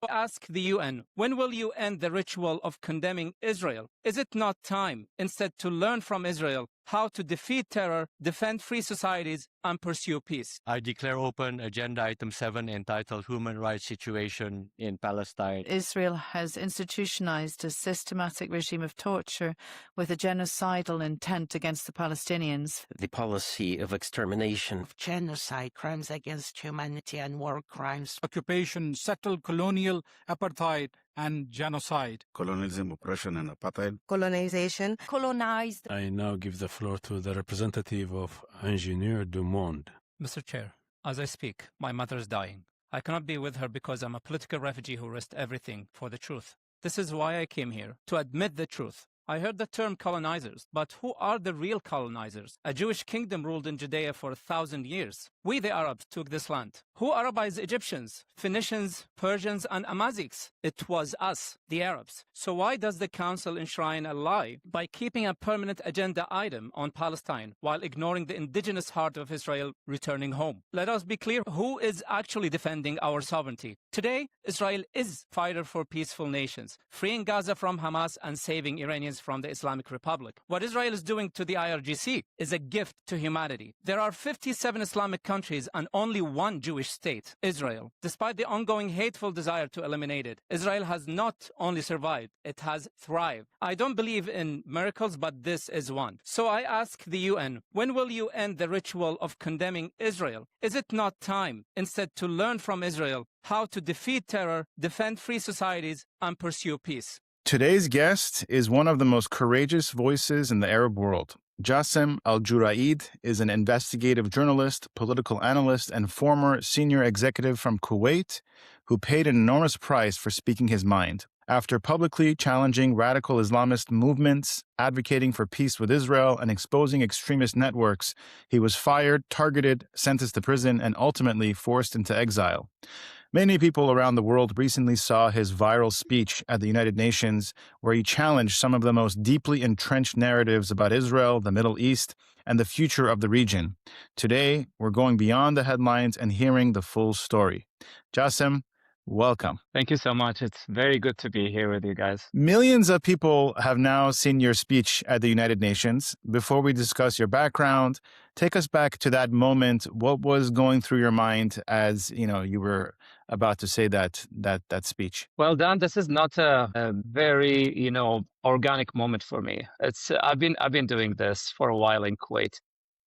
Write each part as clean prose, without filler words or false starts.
Ask the UN, when will you end the ritual of condemning Israel? Is it not time, instead, to learn from Israel how to defeat terror, defend free societies, and pursue peace? I declare open Agenda Item 7 entitled Human Rights Situation in Palestine. Israel has institutionalized a systematic regime of torture with a genocidal intent against the Palestinians. The policy of extermination, of genocide, crimes against humanity and war crimes, occupation, settled colonial apartheid and genocide, colonialism, oppression and apartheid, colonization, colonized. I now give the floor to the representative of Ingenieur du Monde. Mr. Chair, as I speak, my mother is dying. I cannot be with her because I'm a political refugee who risked everything for the truth. This is why I came here, to admit the truth. I heard the term colonizers, but who are the real colonizers? A Jewish kingdom ruled in Judea for 1,000 years. We, the Arabs, took this land. Who Arabized Egyptians, Phoenicians, Persians, and Amazics? It was us, the Arabs. So why does the Council enshrine a lie by keeping a permanent agenda item on Palestine while ignoring the indigenous heart of Israel returning home? Let us be clear, who is actually defending our sovereignty? Today, Israel is fighter for peaceful nations, freeing Gaza from Hamas and saving Iranians from the Islamic Republic. What Israel is doing to the IRGC is a gift to humanity. There are 57 Islamic countries and only one Jewish state, Israel. Despite the ongoing hateful desire to eliminate it, Israel has not only survived, it has thrived. I don't believe in miracles, but this is one. So I ask the UN, when will you end the ritual of condemning Israel? Is it not time, instead, to learn from Israel how to defeat terror, defend free societies, and pursue peace? Today's guest is one of the most courageous voices in the Arab world. Jasem Aljuraid is an investigative journalist, political analyst, and former senior executive from Kuwait who paid an enormous price for speaking his mind. After publicly challenging radical Islamist movements, advocating for peace with Israel, and exposing extremist networks, he was fired, targeted, sentenced to prison, and ultimately forced into exile. Many people around the world recently saw his viral speech at the United Nations, where he challenged some of the most deeply entrenched narratives about Israel, the Middle East, and the future of the region. Today, we're going beyond the headlines and hearing the full story. Jasem, welcome. Thank you so much. It's very good to be here with you guys. Millions of people have now seen your speech at the United Nations. Before we discuss your background, take us back to that moment. What was going through your mind as you were about to say that speech? Well, Dan, this is not a very organic moment for me. I've been doing this for a while in Kuwait,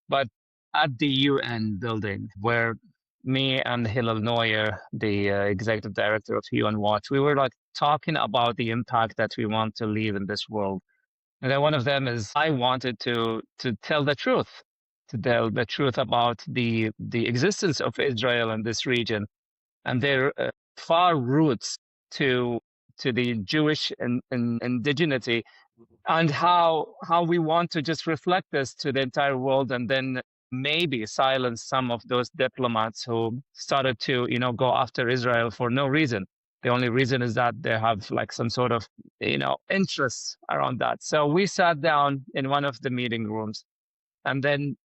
but at the UN building where me and Hillel Neuer, the executive director of UN Watch, we were talking about the impact that we want to leave in this world. And then one of them is I wanted to tell the truth, about the existence of Israel in this region and their far roots to the Jewish indigeneity, and how we want to just reflect this to the entire world, and then maybe silence some of those diplomats who started to go after Israel for no reason. The only reason is that they have some sort of interests around that. So we sat down in one of the meeting rooms, and then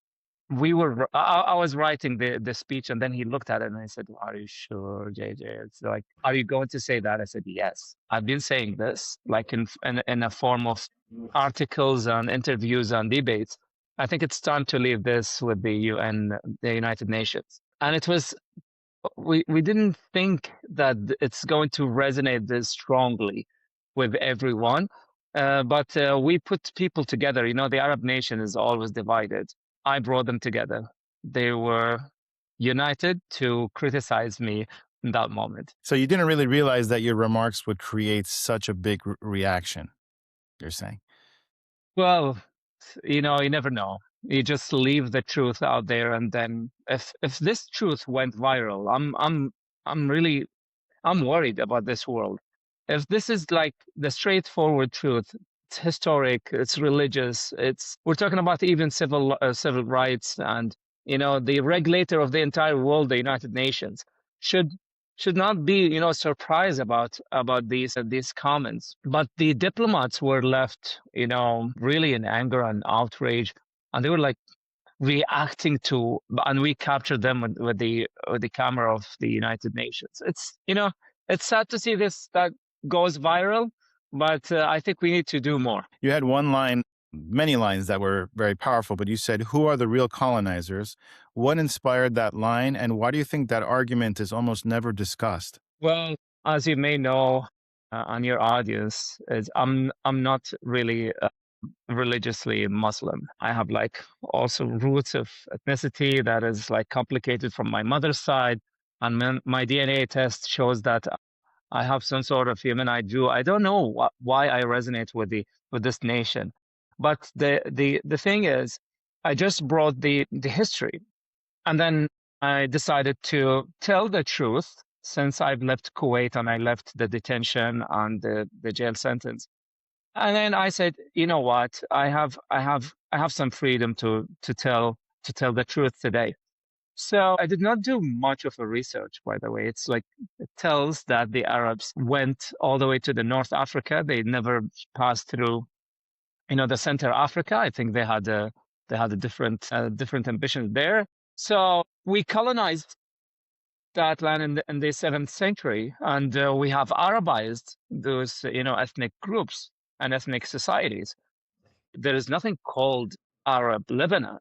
I was writing the speech, and then he looked at it and I said, "Are you sure, JJ? It's are you going to say that?" I said, "Yes, I've been saying this in a form of articles and interviews and debates. I think it's time to leave this with the UN, the United Nations." And it was, we didn't think that it's going to resonate this strongly with everyone, but we put people together. The Arab nation is always divided. I brought them together. They were united to criticize me in that moment. So you didn't really realize that your remarks would create such a big reaction, you're saying? Well, you never know. You just leave the truth out there, and then if this truth went viral, I'm worried about this world. If this is the straightforward truth, it's historic, it's religious, we're talking about even civil rights, and the regulator of the entire world, the United Nations, should not be surprised about these comments. But the diplomats were left really in anger and outrage, and they were reacting to, and we captured them with the camera of the United Nations. it's sad to see this that goes viral, but I think we need to do more. You had one line, many lines that were very powerful, but you said, "Who are the real colonizers?" What inspired that line, and why do you think that argument is almost never discussed? Well, as you may know, on your audience, is I'm not really religiously Muslim. I have like also roots of ethnicity that is like complicated from my mother's side, and my DNA test shows that I have some sort of Yemenite Jew. I don't know why I resonate with this nation, but the thing is, I just brought the history, and then I decided to tell the truth since I've left Kuwait and I left the detention and the jail sentence. And then I said, you know what? I have some freedom to tell the truth today. So I did not do much of a research, by the way. It's like it tells that the Arabs went all the way to the North Africa. They never passed through, the Center Africa. I think they had a different ambitions there. So we colonized that land in the 7th century, and we have Arabized those ethnic groups and ethnic societies. There is nothing called Arab Lebanon,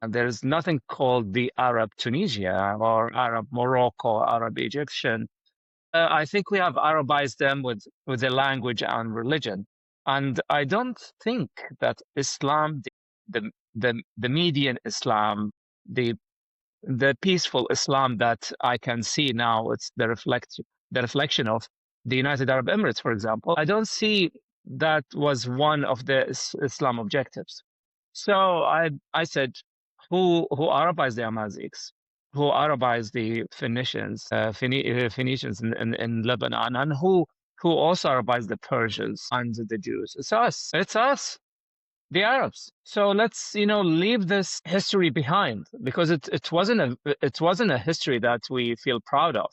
and there is nothing called the Arab Tunisia or Arab Morocco, Arab Egyptian. I think we have Arabized them with the language and religion, and I don't think that Islam, the median Islam, the peaceful Islam that I can see now, it's the reflection of the United Arab Emirates, for example. I don't see that was one of the Islam objectives. So I said, who Arabized the Amazighs, who Arabized the Phoenicians, Phoenicians in Lebanon, and who also Arabized the Persians and the Jews? It's us. It's us, the Arabs. So let's leave this history behind, because it wasn't a history that we feel proud of.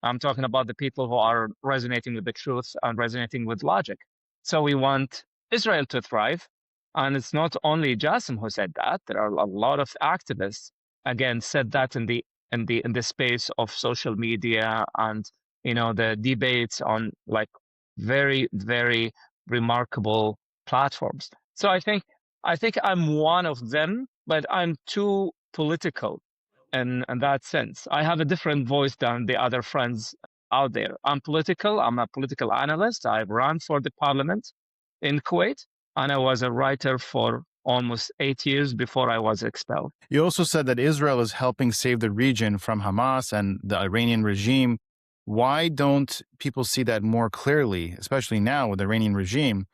I'm talking about the people who are resonating with the truth and resonating with logic. So we want Israel to thrive, and it's not only Jasem who said that. There are a lot of activists again said that in the space of social media and the debates on like very, very remarkable platforms. So I think I'm one of them, but I'm too political in that sense. I have a different voice than the other friends out there. I'm political. I'm a political analyst. I ran for the parliament in Kuwait, and I was a writer for almost 8 years before I was expelled. You also said that Israel is helping save the region from Hamas and the Iranian regime. Why don't people see that more clearly, especially now with the Iranian regime?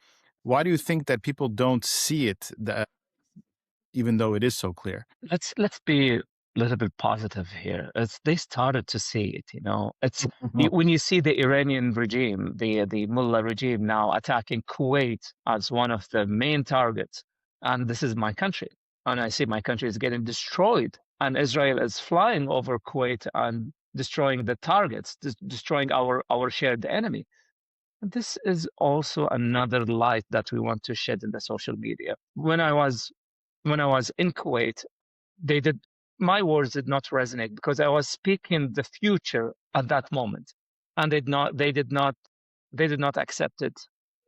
Why do you think that people don't see it, even though it is so clear? Let's be a little bit positive here. They started to see it. It's when you see the Iranian regime, the mullah regime now attacking Kuwait as one of the main targets, and this is my country, and I see my country is getting destroyed, and Israel is flying over Kuwait and destroying the targets, destroying our shared enemy. This is also another light that we want to shed in the social media. When I was in Kuwait, my words did not resonate because I was speaking the future at that moment, and they did not accept it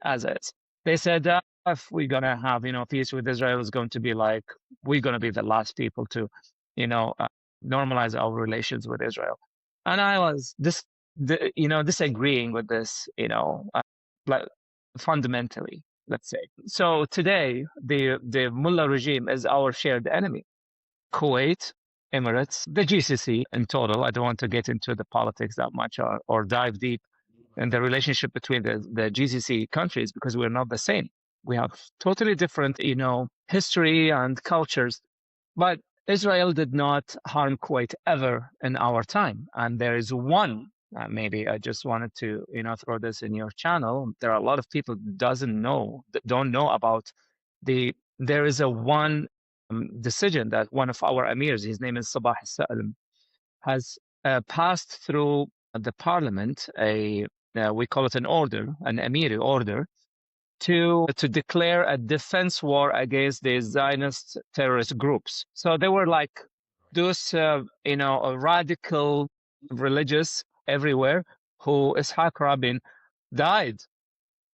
as is. They said, if we're gonna have peace with Israel, is going to be like we're gonna be the last people to normalize our relations with Israel, and I was disagreeing with this, like fundamentally, let's say. So today, the mullah regime is our shared enemy. Kuwait, Emirates, the GCC in total. I don't want to get into the politics that much or dive deep in the relationship between the GCC countries, because we're not the same. We have totally different, history and cultures. But Israel did not harm Kuwait ever in our time. And there is one, maybe I just wanted to, throw this in your channel. There are a lot of people that don't know about there is a one decision that one of our emirs, his name is Sabah Salim, has passed through the parliament, we call it an emiri order, to declare a defense war against the Zionist terrorist groups. So they were like those, radical religious everywhere who Ishaq Rabin died,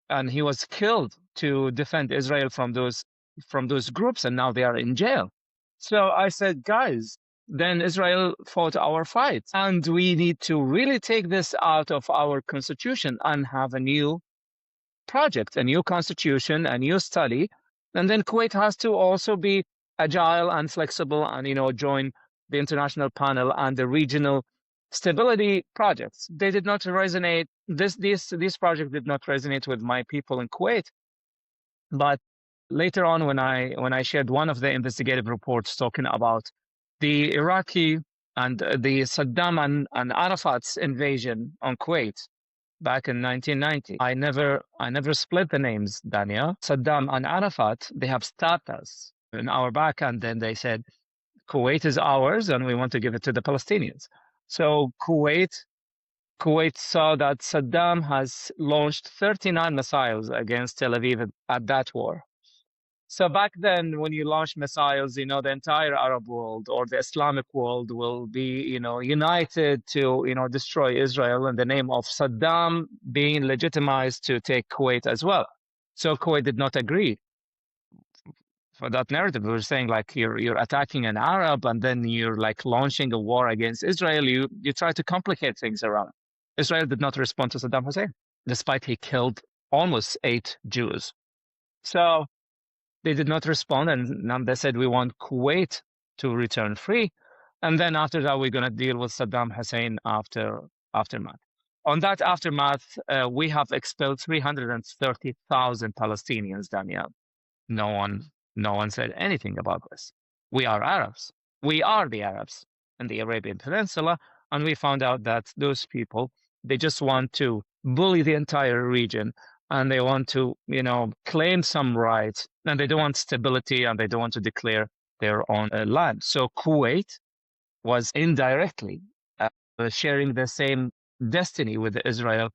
and he was killed to defend Israel from those groups, and now they are in jail. So I said, guys, then Israel fought our fight, and we need to really take this out of our constitution and have a new project, a new constitution, a new study. And then Kuwait has to also be agile and flexible and, join the international panel and the regional stability projects. They did not resonate. These projects did not resonate with my people in Kuwait. But later on, when I shared one of the investigative reports talking about the Iraqi and the Saddam and Arafat's invasion on Kuwait back in 1990, I never split the names, Dania. Saddam and Arafat, they have stabbed us in our back, and then they said, Kuwait is ours, and we want to give it to the Palestinians. So Kuwait saw that Saddam has launched 39 missiles against Tel Aviv at that war. So back then, when you launch missiles, the entire Arab world or the Islamic world will be, united to, destroy Israel in the name of Saddam being legitimized to take Kuwait as well. So Kuwait did not agree for that narrative. We were saying, like, you're attacking an Arab and then you're like launching a war against Israel. You try to complicate things around. Israel did not respond to Saddam Hussein, despite he killed almost 8 Jews. So they did not respond, and they said, we want Kuwait to return free. And then after that, we're going to deal with Saddam Hussein aftermath. On that aftermath, we have expelled 330,000 Palestinians, Daniel. No one said anything about this. We are Arabs. We are the Arabs in the Arabian Peninsula, and we found out that those people, they just want to bully the entire region, and they want to, claim some rights, and they don't want stability, and they don't want to declare their own land. So Kuwait was indirectly sharing the same destiny with Israel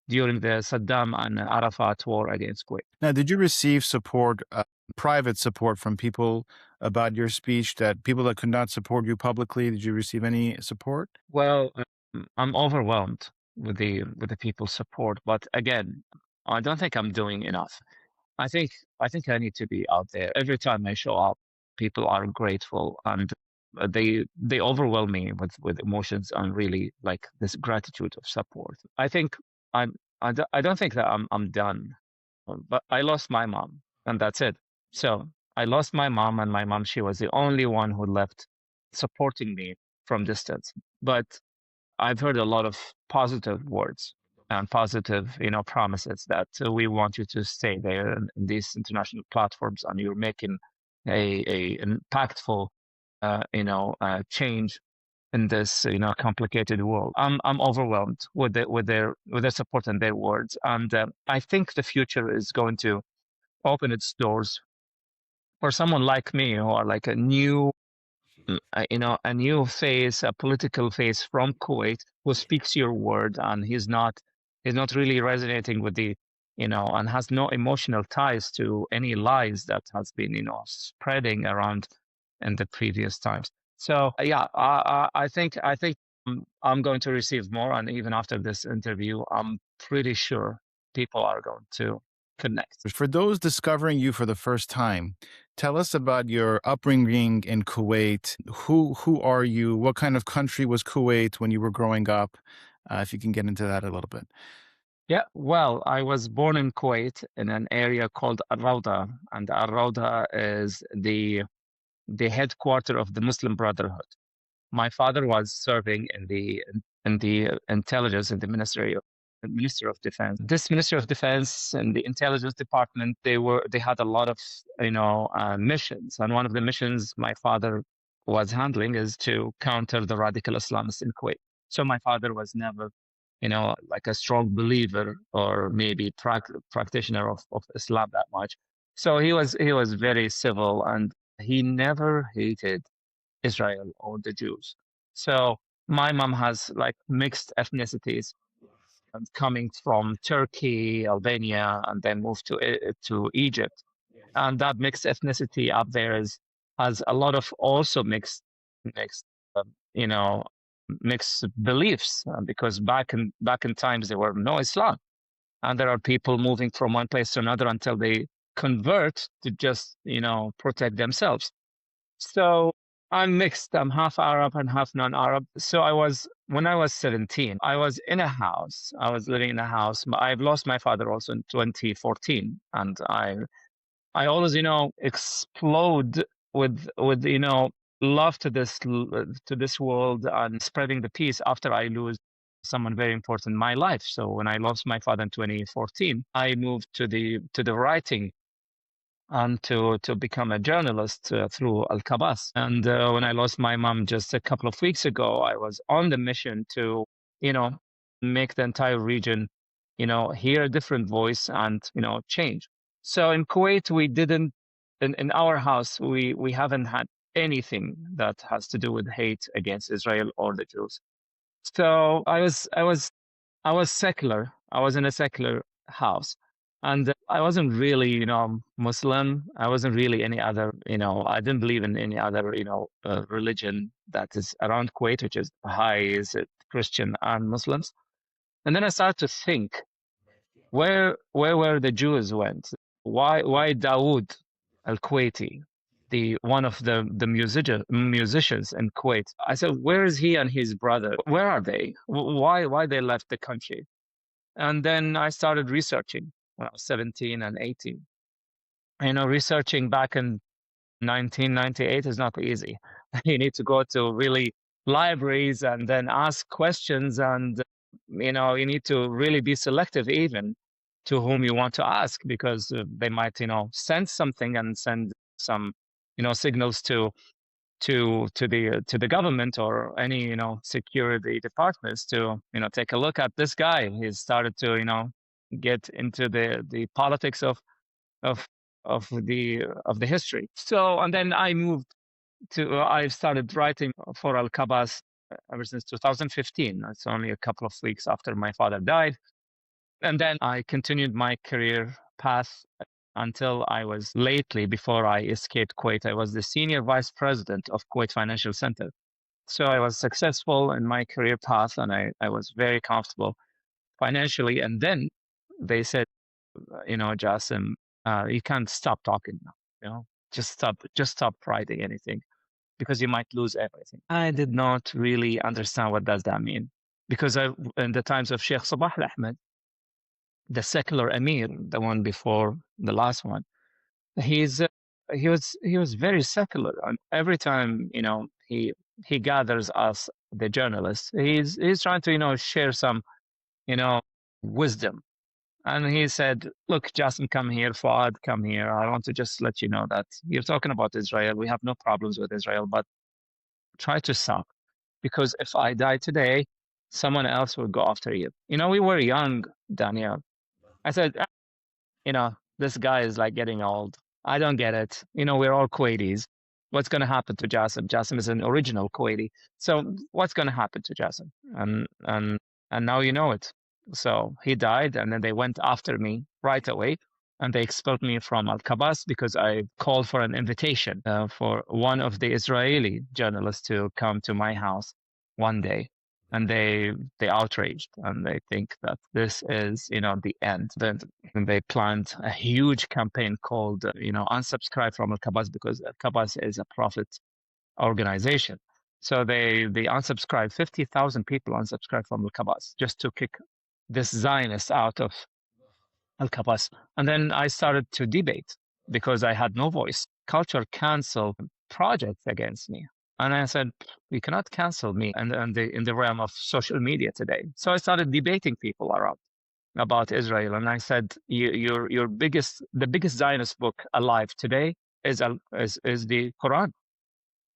during the Saddam and Arafat war against Kuwait. Now, did you receive support, private support from people about your speech, that people that could not support you publicly? Did you receive any support? Well, I'm overwhelmed with the people's support, but again, I don't think I'm doing enough. I think I need to be out there. Every time I show up, people are grateful, and they overwhelm me with emotions and really like this gratitude of support. I think I don't think that I'm done, but I lost my mom, and that's it. So I lost my mom, and my mom, she was the only one who left supporting me from distance. But I've heard a lot of positive words and positive, promises that we want you to stay there in these international platforms, and you're making a impactful, change in this, complicated world. I'm overwhelmed with their support and their words, and I think the future is going to open its doors for someone like me, who are like a new face, a political face from Kuwait, who speaks your word, and he's not really resonating with the, and has no emotional ties to any lies that has been, spreading around in the previous times. So yeah, I think I'm going to receive more, and even after this interview, I'm pretty sure people are going to connect. For those discovering you for the first time, tell us about your upbringing in Kuwait. Who are you? What kind of country was Kuwait when you were growing up? If you can get into that a little bit. Yeah, well, I was born in Kuwait in an area called Al-Rawda, and Al-Rawda is the headquarter of the Muslim Brotherhood. My father was serving in the intelligence in the Ministry of Defense. This Ministry of Defense and the intelligence department, they had a lot of missions, and one of the missions my father was handling is to counter the radical Islamists in Kuwait. So my father was never, like a strong believer or maybe practitioner of Islam that much. So he was very civil, and he never hated Israel or the Jews. So my mom has like mixed ethnicities, coming from Turkey, Albania, and then moved to Egypt. And that mixed ethnicity up there has a lot of also mixed, mixed beliefs because back in times there were no Islam, and there are people moving from one place to another until they convert to just protect themselves. So I'm mixed. I'm half Arab and half non-Arab. So when I was 17, I was in a house. I was living in a house. I've lost my father also in 2014, and I always explode with love to this world and spreading the peace after I lose someone very important in my life. So when I lost my father in 2014, I moved to the writing and to become a journalist through Al-Qabas. And when I lost my mom just a couple of weeks ago, I was on the mission to make the entire region hear a different voice and change. So in Kuwait, we didn't in our house we haven't had anything that has to do with hate against Israel or the Jews. So I was secular. I was in a secular house. And I wasn't really, Muslim. I wasn't really any other, I didn't believe in any other, religion that is around Kuwait, which is Baha'is, Christian, and Muslims. And then I started to think, where were the Jews went? Why Dawood al-Kuwaiti, one of the musicians in Kuwait? I said, where is he and his brother? Where are they? Why they left the country? And then I started researching when I was 17 and 18. Researching back in 1998 is not easy. You need to go to really libraries and then ask questions, and you need to really be selective even to whom you want to ask, because they might sense something and send some signals to the government or any security departments to take a look at this guy. He's started to get into the politics of the history. So, and then I started writing for Al-Qabas ever since 2015. It's only a couple of weeks after my father died. And then I continued my career path until I was lately, before I escaped Kuwait, I was the senior vice president of Kuwait Financial Center. So I was successful in my career path, and I was very comfortable financially. And then they said, Jasem, you can't stop talking now. Just stop writing anything, because you might lose everything. I did not really understand what does that mean, because in the times of Sheikh Sabah al-Ahmed, the secular emir, the one before the last one, he was very secular, and every time he gathers us, the journalists, he's trying to share some wisdom. And he said, look, Jasem, come here. Fuad, come here. I want to just let you know that you're talking about Israel. We have no problems with Israel, but try to stop. Because if I die today, someone else will go after you. We were young, Daniel. I said, this guy is like getting old. I don't get it. We're all Kuwaitis. What's going to happen to Jasem? Jasem is an original Kuwaiti. So what's going to happen to Jasem? And now you know it. So he died, and then they went after me right away, and they expelled me from Al-Qabas because I called for an invitation for one of the Israeli journalists to come to my house one day. And they outraged, and they think that this is the end. Then they planned a huge campaign called unsubscribe from Al-Qabas, because Al-Qabas is a profit organization. So they unsubscribed, 50,000 people unsubscribed from Al-Qabas just to kick this Zionist out of Al-Qabas. And then I started to debate because I had no voice. Culture canceled projects against me. And I said, you cannot cancel me in the realm of social media today. So I started debating people around about Israel. And I said, the biggest Zionist book alive today is the Quran.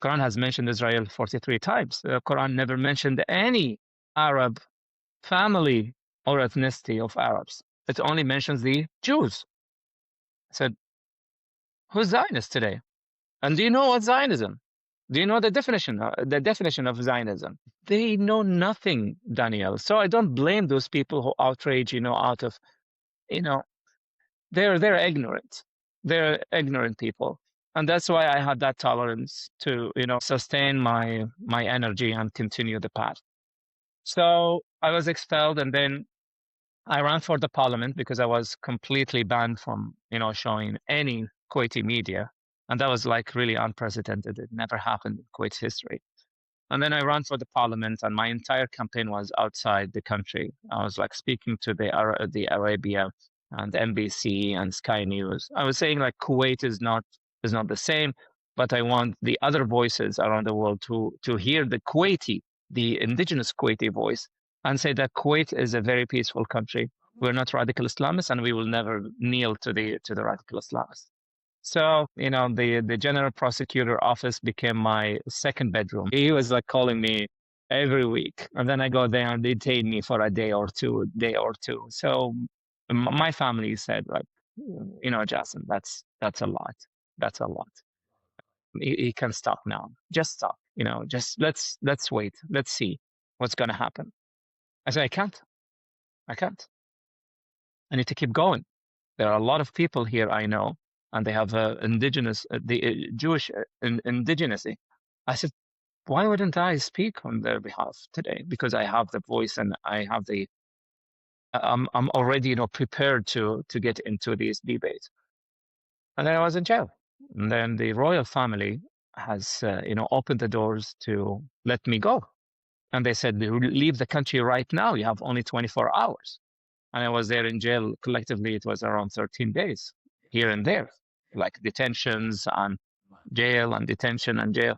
Quran has mentioned Israel 43 times. The Quran never mentioned any Arab family or ethnicity of Arabs. It only mentions the Jews. I said, who's Zionist today? And do you know what Zionism? Do you know the definition of Zionism? They know nothing, Daniel. So I don't blame those people who outrage, out of, they're ignorant. They're ignorant people. And that's why I had that tolerance to, sustain my energy and continue the path. So I was expelled, and then I ran for the parliament because I was completely banned from, showing any Kuwaiti media. And that was like really unprecedented. It never happened in Kuwait's history. And then I ran for the parliament, and my entire campaign was outside the country. I was like speaking to the Arabia and NBC and Sky News. I was saying like Kuwait is not the same, but I want the other voices around the world to hear the indigenous Kuwaiti voice, and say that Kuwait is a very peaceful country. We're not radical Islamists, and we will never kneel to the radical Islamists. So, the general prosecutor office became my second bedroom. He was like calling me every week, and then I go there and they detain me for a day or two. So my family said like, Jasem, that's a lot. That's a lot. He can stop now. Just stop. Just let's wait. Let's see what's going to happen. I said, I can't. I need to keep going. There are a lot of people here I know, and they have Jewish indigenacy. I said, why wouldn't I speak on their behalf today? Because I have the voice, and I have I'm already, prepared to get into these debates. And then I was in jail. And then the royal family has, opened the doors to let me go. And they said, leave the country right now. You have only 24 hours. And I was there in jail. Collectively, it was around 13 days, here and there, like detentions and jail and detention and jail.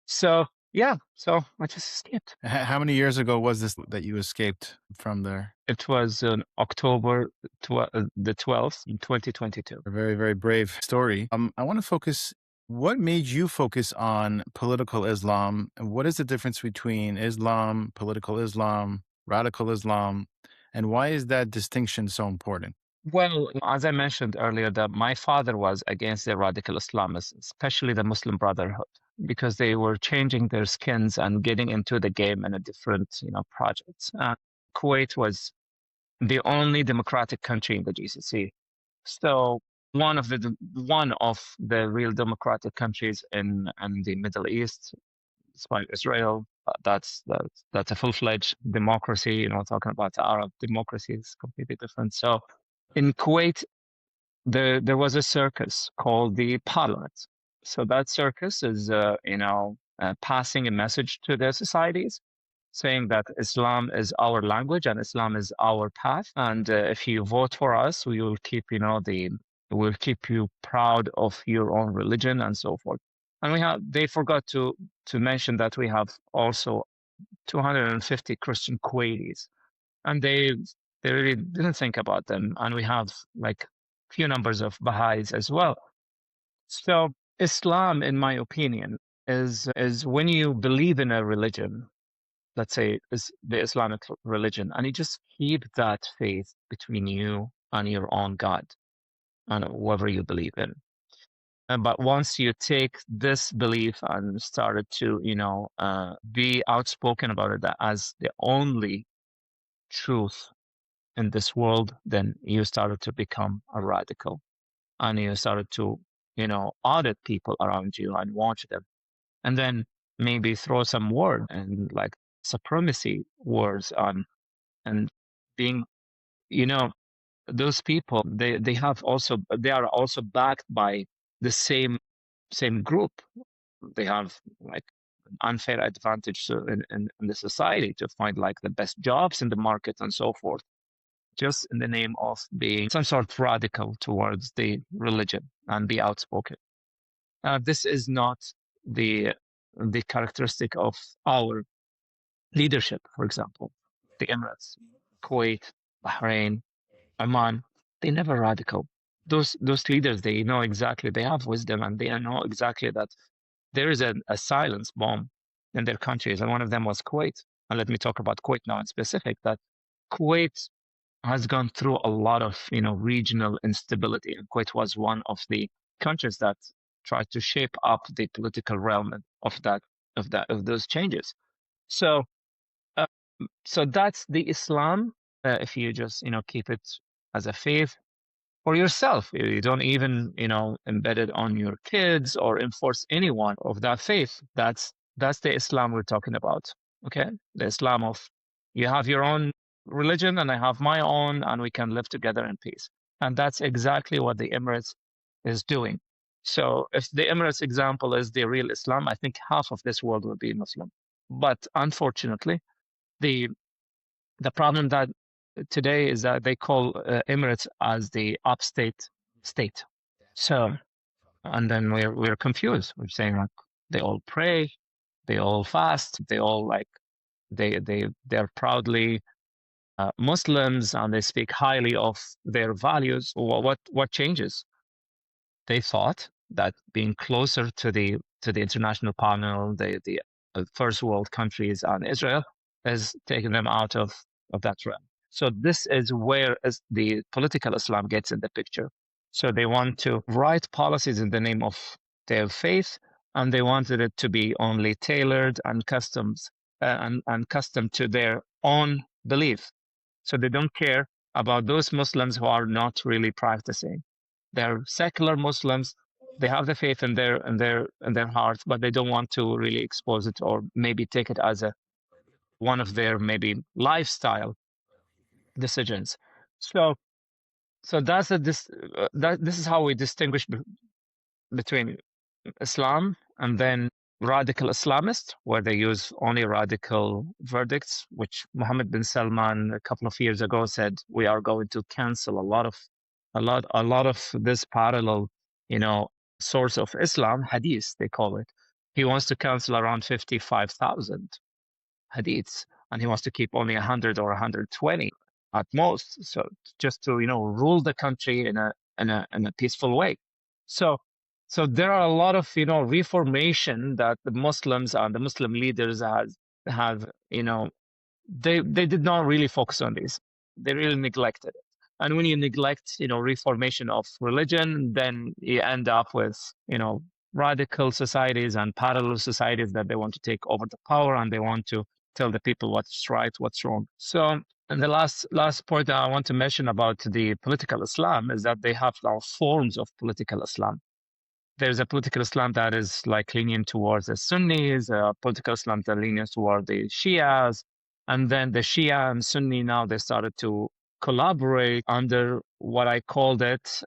So, yeah, so I just escaped. How many years ago was this that you escaped from there? It was on October the 12th in 2022. A very, very brave story. I want to focus. What made you focus on political Islam? And what is the difference between Islam, political Islam, radical Islam? And why is that distinction so important? Well, as I mentioned earlier, that my father was against the radical Islamists, especially the Muslim Brotherhood, because they were changing their skins and getting into the game in a different, projects. Kuwait was the only democratic country in the GCC. So one of the real democratic countries in the Middle East, despite Israel, that's a full-fledged democracy. Talking about the Arab democracy is completely different. So in Kuwait, there was a circus called the Parliament. So that circus is, passing a message to the societies, saying that Islam is our language and Islam is our path. And if you vote for us, we will keep, we'll keep you proud of your own religion and so forth. And they forgot to mention that we have also 250 Christian Kuwaitis, and they really didn't think about them. And we have like few numbers of Baha'is as well. So Islam, in my opinion, is when you believe in a religion, let's say is the Islamic religion, and you just keep that faith between you and your own God and whoever you believe in. But once you take this belief and started to, be outspoken about it as the only truth in this world, then you started to become a radical, and you started to, audit people around you and watch them, and then maybe throw some word and like supremacy words on, and being, those people, they are also backed by the same group. They have like an unfair advantage in the society to find like the best jobs in the market and so forth, just in the name of being some sort of radical towards the religion and be outspoken. This is not the characteristic of our leadership. For example, the Emirates, Kuwait, Bahrain, Oman, they never radical. Those leaders, they know exactly, they have wisdom, and they know exactly that there is a silence bomb in their countries, and one of them was Kuwait. And let me talk about Kuwait now in specific, that Kuwait has gone through a lot of, regional instability, and Kuwait was one of the countries that tried to shape up the political realm of those changes. So, so that's the Islam. If you just, keep it as a faith, for yourself. You don't even, embed it on your kids or enforce anyone of that faith. That's the Islam we're talking about. Okay, the Islam of you have your own religion and I have my own, and we can live together in peace. And that's exactly what the Emirates is doing. So if the Emirates example is the real Islam, I think half of this world will be Muslim. But unfortunately, the problem that today is that they call Emirates as the upstate state. So, and then we're confused. We're saying like they all pray, they all fast, they all like they're proudly Muslims, and they speak highly of their values. What changes? They thought that being closer to the international panel, the first world countries and Israel, is taking them out of that realm. So this is where the political Islam gets in the picture. So they want to write policies in the name of their faith, and they wanted it to be only tailored and custom to their own belief. So they don't care about those Muslims who are not really practicing. They're secular Muslims. They have the faith in their hearts, but they don't want to really expose it or maybe take it as one of their maybe lifestyle decisions. So this is how we distinguish between Islam and then radical Islamists, where they use only radical verdicts, which Mohammed bin Salman a couple of years ago said we are going to cancel a lot of this parallel, source of Islam, hadith they call it. He wants to cancel around 55,000 hadiths, and he wants to keep only 100 or 120 at most. So just to rule the country in a peaceful way. So there are a lot of reformation that the Muslims and the Muslim leaders have they did not really focus on this. They really neglected it. And when you neglect reformation of religion, then you end up with radical societies and parallel societies that they want to take over the power, and they want to tell the people what's right, what's wrong. So, and the last point that I want to mention about the political Islam is that they have now forms of political Islam. There's a political Islam that is like lenient towards the Sunnis, a political Islam that leans toward the Shias, and then the Shia and Sunni now they started to collaborate under what I called it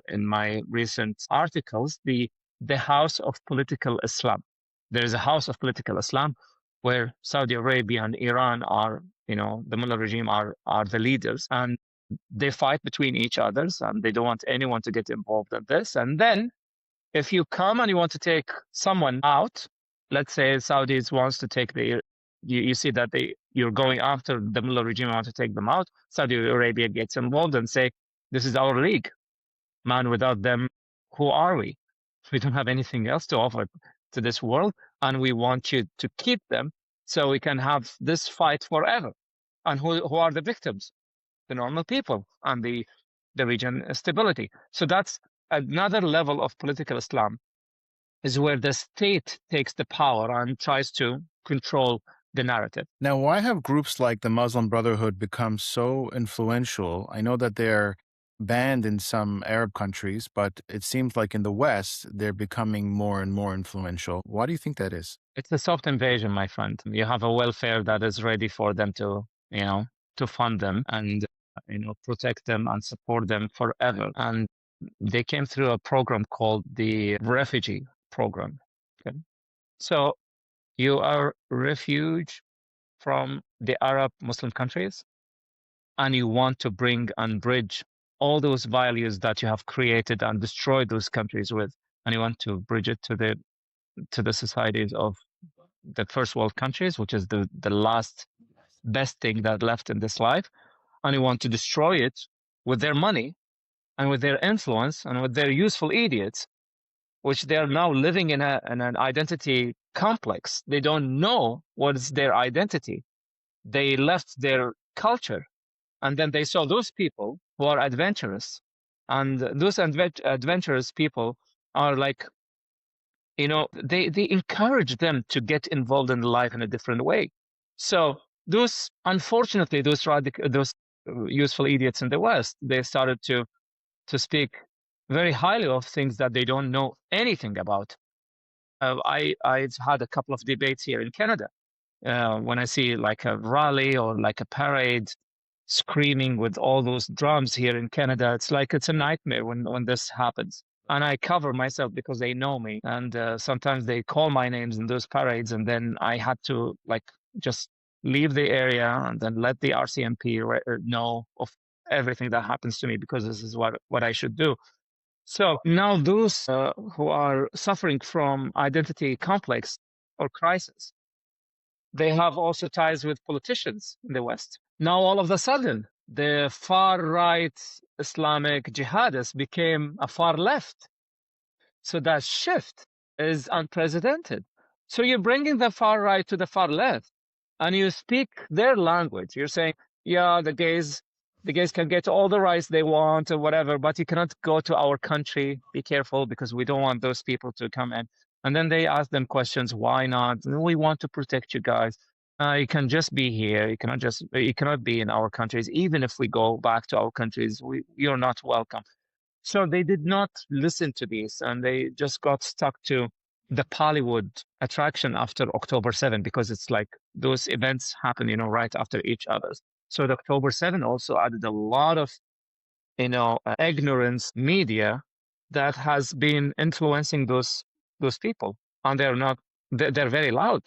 in my recent articles, the House of Political Islam. There's a House of Political Islam where Saudi Arabia and Iran are, the Mullah regime are the leaders, and they fight between each others, and they don't want anyone to get involved in this. And then if you come and you want to take someone out, let's say Saudis wants to take you see that you're going after the Mullah regime, want to take them out. Saudi Arabia gets involved and say, this is our league. Man, without them, who are we? We don't have anything else to offer to this world, and we want you to keep them so we can have this fight forever. And who are the victims? The normal people and the region stability. So that's another level of political Islam, is where the state takes the power and tries to control the narrative. Now, why have groups like the Muslim Brotherhood become so influential? I know that they're banned in some Arab countries, but it seems like in the West, they're becoming more and more influential. Why do you think that is? It's a soft invasion, my friend. You have a welfare that is ready for them to, to fund them and, protect them and support them forever. And they came through a program called the refugee program. Okay? So you are refuge from the Arab Muslim countries, and you want to bring and bridge all those values that you have created and destroyed those countries with, and you want to bridge it to the societies of the first world countries, which is the last best thing that left in this life, and you want to destroy it with their money and with their influence and with their useful idiots, which they are now living in an identity complex. They don't know what is their identity. They left their culture, and then they saw those people who are adventurous, and those adventurous people are like, they encourage them to get involved in life in a different way. So unfortunately, those useful idiots in the West, they started to to speak very highly of things that they don't know anything about. I've had a couple of debates here in Canada. When I see like a rally or like a parade screaming with all those drums here in Canada, it's like it's a nightmare when this happens. And I cover myself because they know me. And sometimes they call my names in those parades. And then I had to like just leave the area and then let the RCMP know of everything that happens to me, because this is what I should do. So now those who are suffering from identity complex or crisis, they have also ties with politicians in the West. Now, all of a sudden, the far-right Islamic jihadists became a far left. So that shift is unprecedented. So you're bringing the far right to the far left, and you speak their language. You're saying, yeah, the gays can get all the rights they want or whatever, but you cannot go to our country. Be careful, because we don't want those people to come in. And then they ask them questions. Why not? We want to protect you guys. You can just be here. You cannot be in our countries. Even if we go back to our countries, you're not welcome. So they did not listen to this, and they just got stuck to the Bollywood attraction after October 7, because it's like those events happen, right after each other. So the October 7 also added a lot of, ignorance media that has been influencing those people, and they're very loud.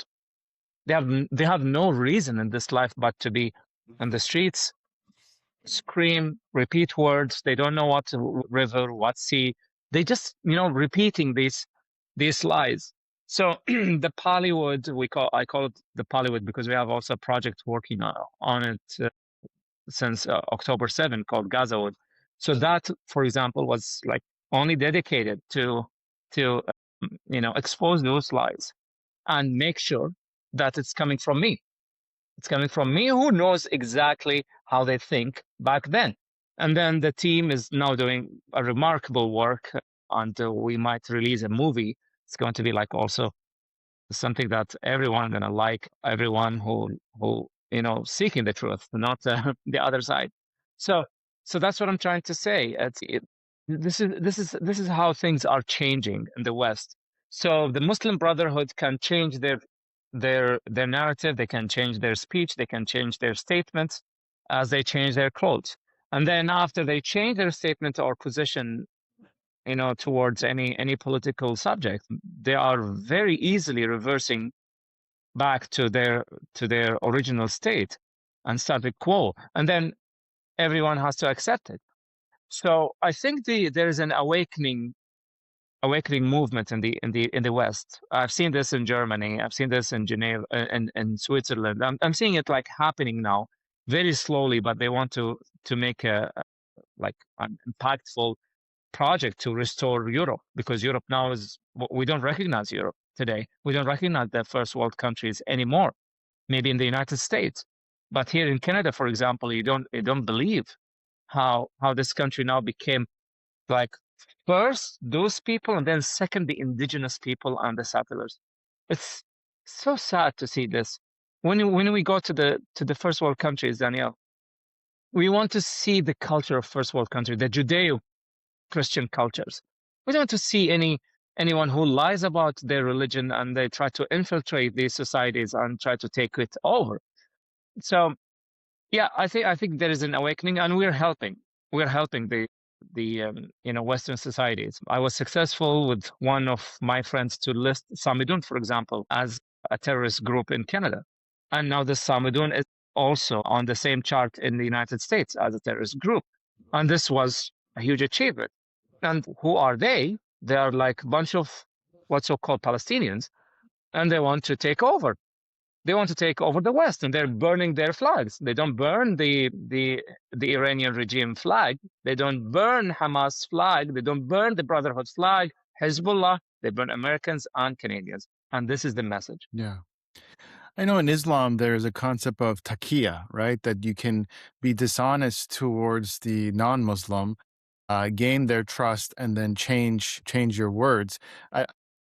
They have no reason in this life but to be in the streets, scream, repeat words. They don't know what river, what sea. They just, repeating these lies. So the Bollywood, I call it the Bollywood because we have also a project working on it since October 7 called Gazawood. So that, for example, was like only dedicated to expose those lies and make sure that it's coming from me. It's coming from me, who knows exactly how they think back then. And then the team is now doing a remarkable work, and we might release a movie. It's going to be like also something that everyone gonna like, everyone who seeking the truth, not the other side. So that's what I'm trying to say. This is how things are changing in the West. So the Muslim Brotherhood can change their narrative, they can change their speech, they can change their statements as they change their clothes. And then after they change their statement or position, towards any political subject, they are very easily reversing back to their original state and status quo. And then everyone has to accept it. So I think there is an awakening movement in the West. I've seen this in Germany. I've seen this in Geneva, in Switzerland. I'm seeing it like happening now, very slowly. But they want to make an impactful project to restore Europe, because Europe now we don't recognize Europe today. We don't recognize the first world countries anymore. Maybe in the United States, but here in Canada, for example, you don't believe how this country now became like first those people, and then second the indigenous people and the settlers. It's so sad to see this. When we go to the first world countries, Danielle, we want to see the culture of first world country, the Judeo-Christian cultures. We don't want to see anyone who lies about their religion and they try to infiltrate these societies and try to take it over. So yeah, I think there is an awakening, and we're helping the Western societies. I was successful with one of my friends to list Samidun, for example, as a terrorist group in Canada. And now the Samidun is also on the same chart in the United States as a terrorist group. And this was a huge achievement. And who are they? They are like a bunch of what's so-called Palestinians, and they want to take over. They want to take over the West, and they're burning their flags. They don't burn the Iranian regime flag. They don't burn Hamas flag. They don't burn the Brotherhood flag, Hezbollah. They burn Americans and Canadians. And this is the message. Yeah. I know in Islam, there's a concept of Taqiya, right? That you can be dishonest towards the non-Muslim, gain their trust, and then change your words.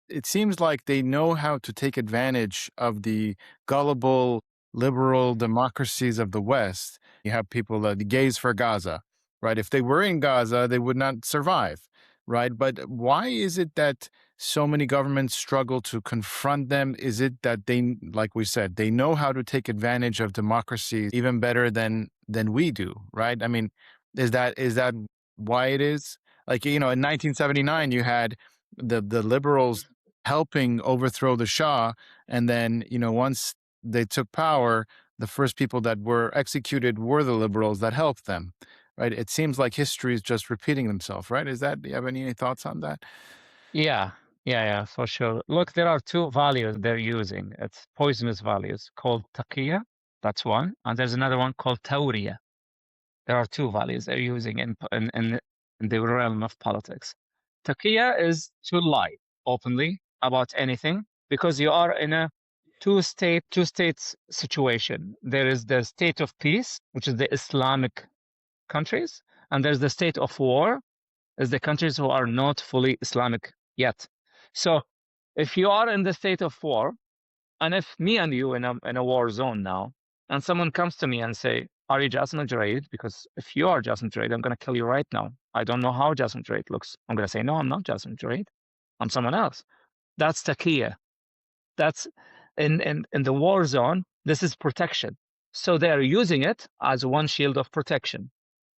It seems like they know how to take advantage of the gullible liberal democracies of the West. You have people, the gays for Gaza, right? If they were in Gaza, they would not survive, right? But why is it that so many governments struggle to confront them? Is it that they, like we said, they know how to take advantage of democracy even better than we do, right? I mean, is that why it is? Like, in 1979, you had the liberals helping overthrow the Shah, and then once they took power, the first people that were executed were the liberals that helped them, right? It seems like history is just repeating themselves, right? Do you have any thoughts on that? Yeah, for sure. Look, there are two values they're using. It's poisonous values called Taqiya, that's one, and there's another one called Tawriya. There are two values they're using in the realm of politics. Taqiya is to lie openly about anything because you are in a two states situation. There is the state of peace, which is the Islamic countries, and there's the state of war, is the countries who are not fully Islamic yet. So if you are in the state of war, and if me and you in a war zone now, and someone comes to me and say, are you Jasem Aljuraid? Because if you are Jasem Aljuraid, I'm going to kill you right now. I don't know how Jasem Aljuraid looks. I'm going to say, no, I'm not Jasem Aljuraid. I'm someone else. That's Taqiya. That's in the war zone. This is protection. So they're using it as one shield of protection.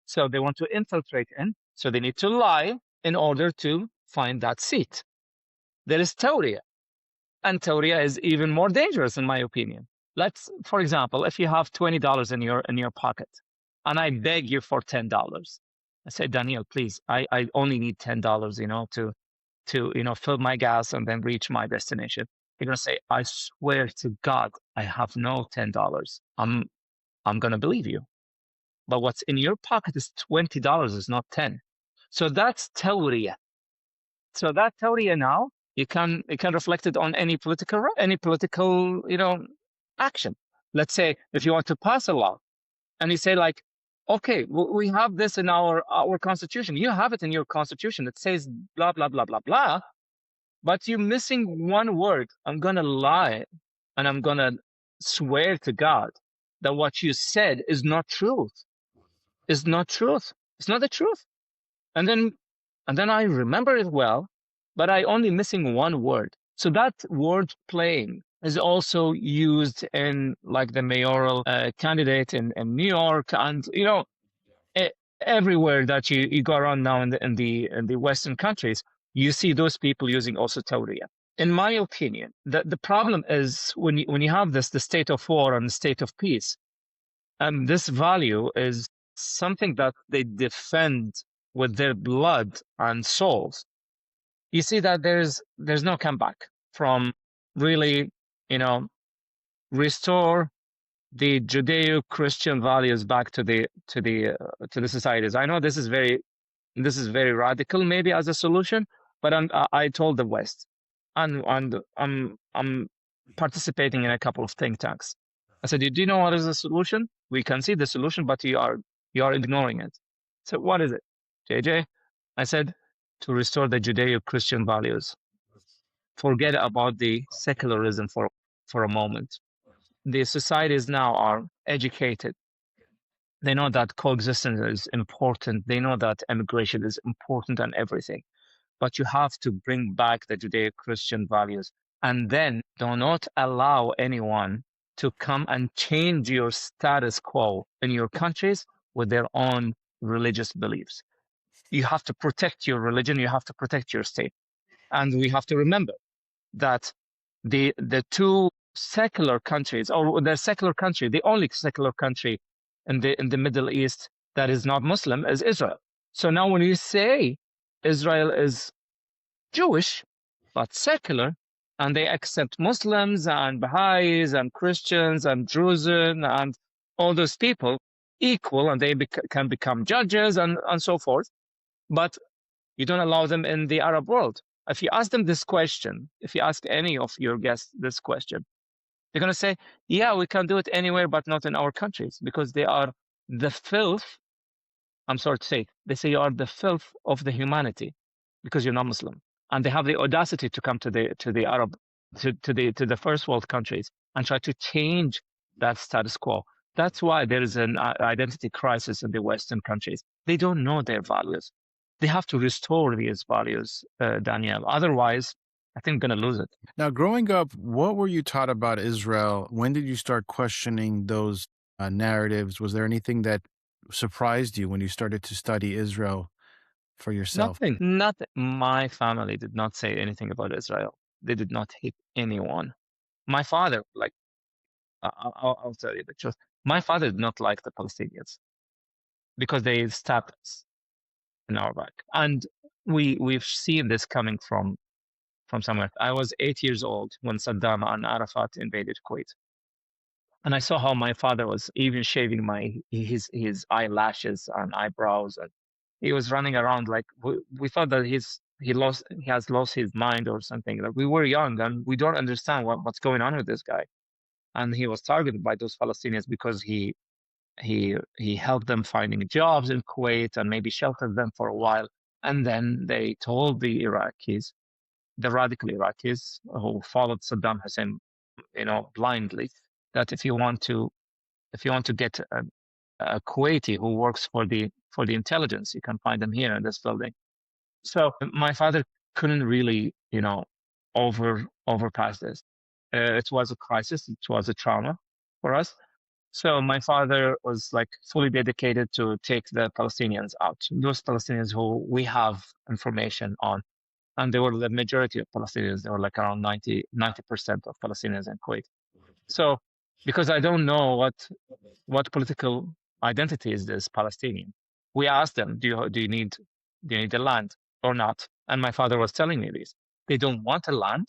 So they want to infiltrate in. So they need to lie in order to find that seat. There is Tawriya. And Tawriya is even more dangerous, in my opinion. For example, if you have $20 in your pocket, and I beg you for $10, I say, Daniel, please, I only need $10, to fill my gas and then reach my destination. You're gonna say, I swear to God, I have no $10. I'm gonna believe you. But what's in your pocket is $20, is not 10. So that's Tawriya. So that Tawriya now, you can reflect it on any political action. Let's say if you want to pass a law, and you say like, okay, we have this in our constitution. You have it in your constitution. It says blah blah blah blah blah, but you're missing one word. I'm gonna lie, and I'm gonna swear to God that what you said is not truth. Is not truth. It's not the truth. And then I remember it well, but I only missing one word. So that word playing is also used in like the mayoral candidate in New York, and everywhere that you go around now in the Western countries, you see those people using also Tawriya. In my opinion, the problem is when you have the state of war and the state of peace, and this value is something that they defend with their blood and souls. You see that there's no comeback from really, restore the Judeo-Christian values back to the societies. I know this is very radical, maybe as a solution, but I told the West, and I'm participating in a couple of think tanks. I said, do you know what is the solution? We can see the solution, but you are ignoring it. So what is it, JJ? I said, to restore the Judeo-Christian values. Forget about the secularism for a moment. The societies now are educated. They know that coexistence is important. They know that immigration is important and everything. But you have to bring back the Judeo-Christian values. And then do not allow anyone to come and change your status quo in your countries with their own religious beliefs. You have to protect your religion. You have to protect your state. And we have to remember that the two secular countries, or the secular country, the only secular country in the Middle East that is not Muslim is Israel. So now when you say Israel is Jewish but secular, and they accept Muslims and Baha'is and Christians and Druze and all those people equal, and they can become judges and so forth, but you don't allow them in the Arab world. If you ask them this question, if you ask any of your guests this question, they're going to say, yeah, we can do it anywhere, but not in our countries, because they are the filth. I'm sorry to say, they say you are the filth of the humanity because you're not Muslim. And they have the audacity to come to the Arab, to the first world countries and try to change that status quo. That's why there is an identity crisis in the Western countries. They don't know their values. They have to restore these values, Danielle. Otherwise, I think we're going to lose it. Now, growing up, what were you taught about Israel? When did you start questioning those narratives? Was there anything that surprised you when you started to study Israel for yourself? Nothing. My family did not say anything about Israel. They did not hate anyone. My father, like, I'll tell you the truth. My father did not like the Palestinians because they stabbed us in our back, and we've seen this coming from somewhere. I was 8 years old when Saddam and Arafat invaded Kuwait, and I saw how my father was even shaving his eyelashes and eyebrows, and he was running around like we thought that he has lost his mind or something. Like, we were young and we don't understand what's going on with this guy. And he was targeted by those Palestinians because he helped them finding jobs in Kuwait and maybe sheltered them for a while. And then they told the Iraqis, the radical Iraqis who followed Saddam Hussein, blindly, that if you want to get a Kuwaiti who works for the intelligence, you can find them here in this building. So my father couldn't really, overpass this. It was a crisis. It was a trauma for us. So my father was like fully dedicated to take the Palestinians out. Those Palestinians who we have information on, and they were the majority of Palestinians. They were like around 90% of Palestinians in Kuwait. So because I don't know what political identity is this Palestinian, we asked them, do you need the land or not? And my father was telling me this. They don't want a land,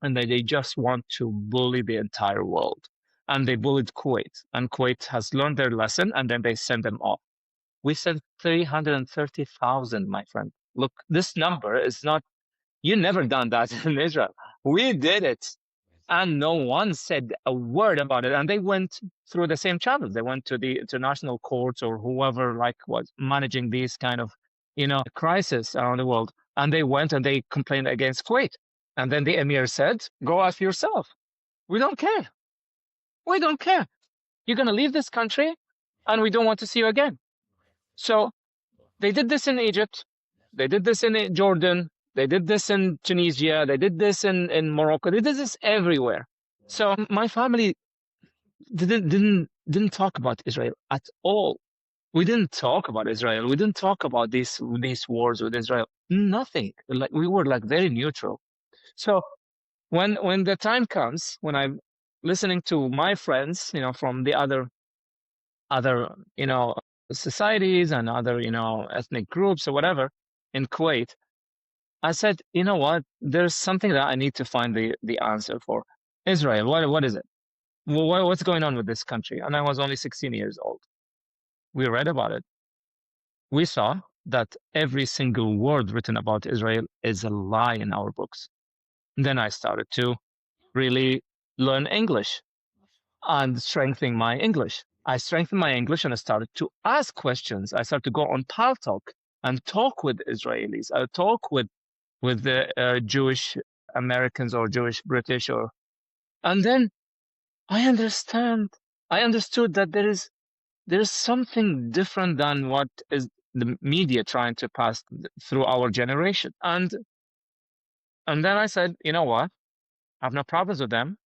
and they just want to bully the entire world. And they bullied Kuwait, and Kuwait has learned their lesson, and then they send them off. We sent 330,000, my friend. Look, this number is not, you never done that in Israel. We did it. And no one said a word about it. And they went through the same channels. They went to the international courts or whoever was managing these kind of, crisis around the world. And they went and they complained against Kuwait. And then the emir said, go after yourself. We don't care. We don't care. You're going to leave this country and we don't want to see you again. So they did this in Egypt. They did this in Jordan. They did this in Tunisia. They did this in Morocco. They did this everywhere. So my family didn't talk about Israel at all. We didn't talk about Israel. We didn't talk about these wars with Israel. Nothing. Like, we were like very neutral. So when the time comes, when I'm listening to my friends, from the other societies and other ethnic groups or whatever in Kuwait, I said, you know what? There's something that I need to find the answer for. Israel, what is it? What's going on with this country? And I was only 16 years old. We read about it. We saw that every single word written about Israel is a lie in our books. And then I started to really learn English and strengthen my English. I strengthened my English and I started to ask questions. I started to go on Talk and talk with Israelis. I talk with the Jewish Americans or Jewish British, and then I understood that there is something different than what is the media trying to pass through our generation. And then I said, you know what? I have no problems with them.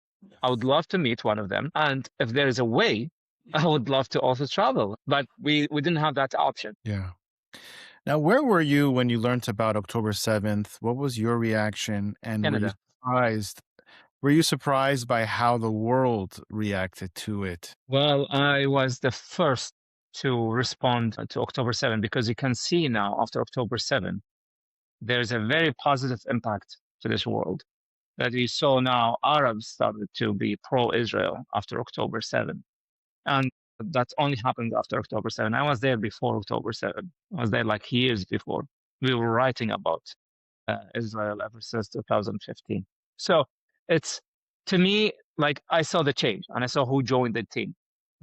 I would love to meet one of them. And if there is a way, I would love to also travel. But we didn't have that option. Yeah. Now, where were you when you learned about October 7th? What was your reaction? And Canada. were you surprised by how the world reacted to it? Well, I was the first to respond to October 7 because you can see now after October 7, there's a very positive impact to this world. That we saw now Arabs started to be pro-Israel after October 7. And that only happened after October 7. I was there before October 7. I was there like years before. We were writing about Israel ever since 2015. So it's, to me, like, I saw the change and I saw who joined the team.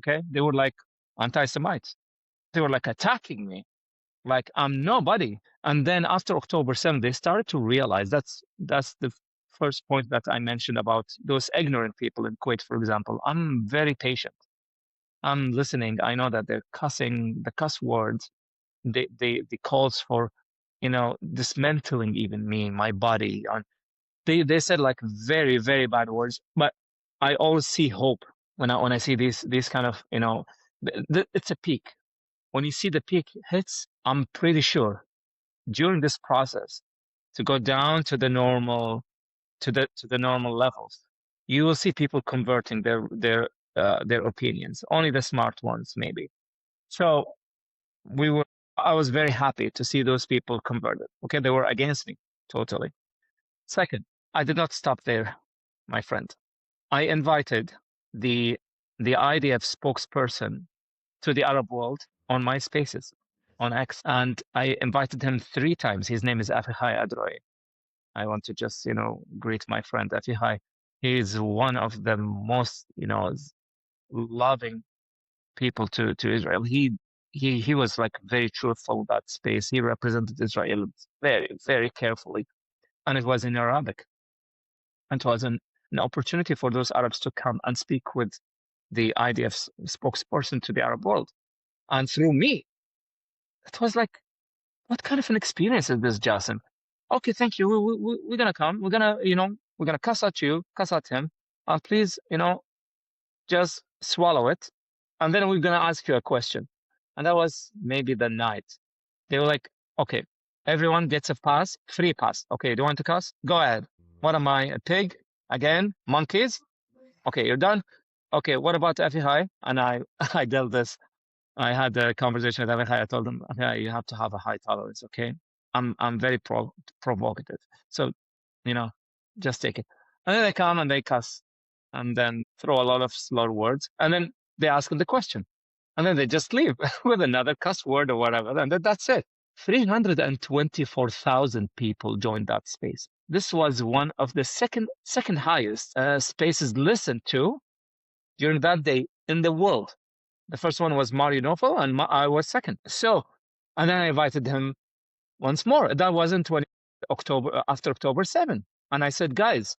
Okay. They were like anti-Semites. They were like attacking me. Like, I'm nobody. And then after October 7, they started to realize that's the first point that I mentioned about those ignorant people in Kuwait, for example. I'm very patient. I'm listening. I know that they're cussing, the cuss words, the calls for, dismantling even me, my body. They said like very, very bad words, but I always see hope when I see these kind of, it's a peak. When you see the peak hits, I'm pretty sure during this process to go down to the normal levels, you will see people converting their opinions. Only the smart ones, maybe. So I was very happy to see those people converted. Okay, they were against me totally. Second, I did not stop there, my friend. I invited the IDF spokesperson to the Arab world on my spaces on X, and I invited him 3 times. His name is Afichai Adroy. I want to just, greet my friend Afichai. He is one of the most, loving people to Israel. He was like very truthful in that space. He represented Israel very, very carefully, and it was in Arabic. And it was an opportunity for those Arabs to come and speak with the IDF spokesperson to the Arab world. And through me, it was like, what kind of an experience is this, Jasem? Okay, thank you. We're going to come. We're going to, we're going to cuss at you, cuss at him. And please, just swallow it. And then we're going to ask you a question. And that was maybe the night. They were like, okay, everyone gets a pass, free pass. Okay, do you want to cuss? Go ahead. What am I, a pig? Again? Monkeys? Okay, you're done? Okay, what about Afichai? And I dealt this. I had a conversation with Afichai. I told him, Afichai, you have to have a high tolerance, okay? I'm very provocative. So, just take it. And then they come and they cuss and then throw a lot of slur words. And then they ask them the question. And then they just leave with another cuss word or whatever. And that's it. 324,000 people joined that space. This was one of the second highest spaces listened to during that day in the world. The first one was Mario Nofel, and I was second. So, and then I invited him once more. That was in after October 7. And I said, guys,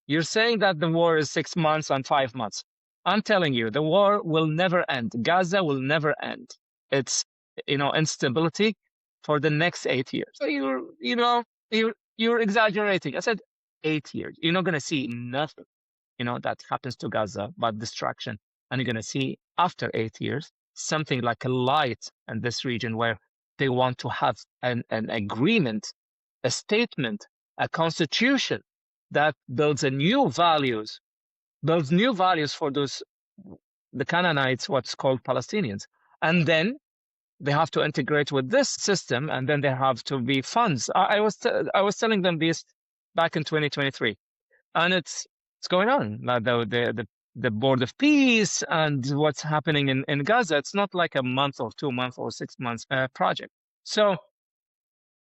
you're saying that the war is 6 months and 5 months. I'm telling you, the war will never end. Gaza will never end. It's, instability for the next 8 years. So you're exaggerating. I said 8 years. You're not going to see nothing, that happens to Gaza but destruction. And you're going to see after 8 years something like a light in this region where they want to have an agreement, a statement, a constitution that builds new values for the Canaanites, what's called Palestinians. And then they have to integrate with this system, and then there have to be funds. I was telling them this back in 2023, and it's going on. The Board of Peace and what's happening in Gaza. It's not like a month or 2 months or 6 months project. So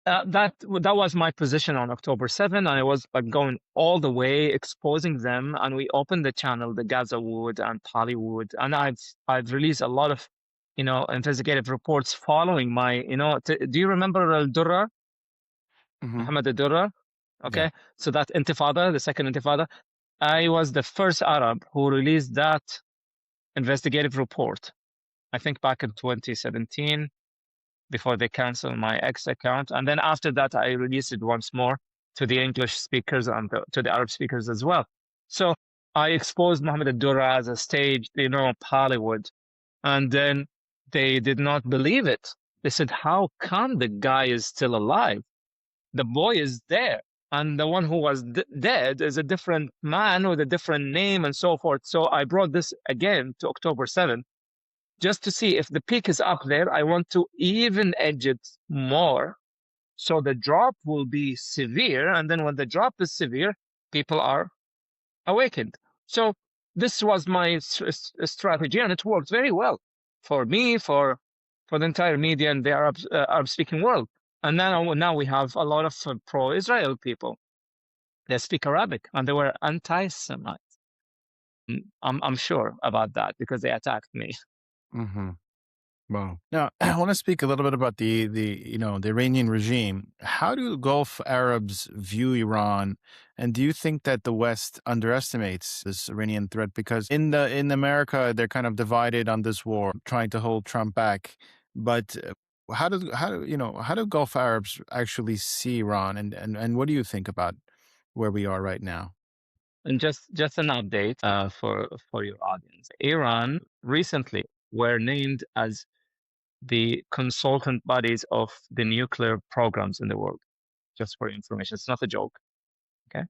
that was my position on October 7. I was going all the way, exposing them, and we opened the channel, the Gaza Wood and Pollywood, and I've released a lot of, investigative reports following my, do you remember Al-Durra? Muhammad Al-Durra? Okay, yeah. So that Intifada, the second Intifada, I was the first Arab who released that investigative report, I think back in 2017, before they canceled my X account. And then after that, I released it once more to the English speakers and to the Arab speakers as well. So I exposed Muhammad Al-Durra as a staged, Hollywood. And then they did not believe it. They said, how come the guy is still alive? The boy is there. And the one who was dead is a different man with a different name and so forth. So I brought this again to October 7, just to see if the peak is up there. I want to even edge it more, so the drop will be severe. And then when the drop is severe, people are awakened. So this was my strategy, and it worked very well for me, for the entire media and the Arab-speaking world. And now we have a lot of pro-Israel people. They speak Arabic, and they were anti-Semites. I'm sure about that because they attacked me. Mm-hmm. Wow. Now, I want to speak a little bit about the Iranian regime. How do Gulf Arabs view Iran, and do you think that the West underestimates this Iranian threat? Because in America, they're kind of divided on this war, trying to hold Trump back. But how do Gulf Arabs actually see Iran, and what do you think about where we are right now? And just an update for your audience. Iran recently were named as the consultant bodies of the nuclear programs in the world. Just for your information, it's not a joke. Okay.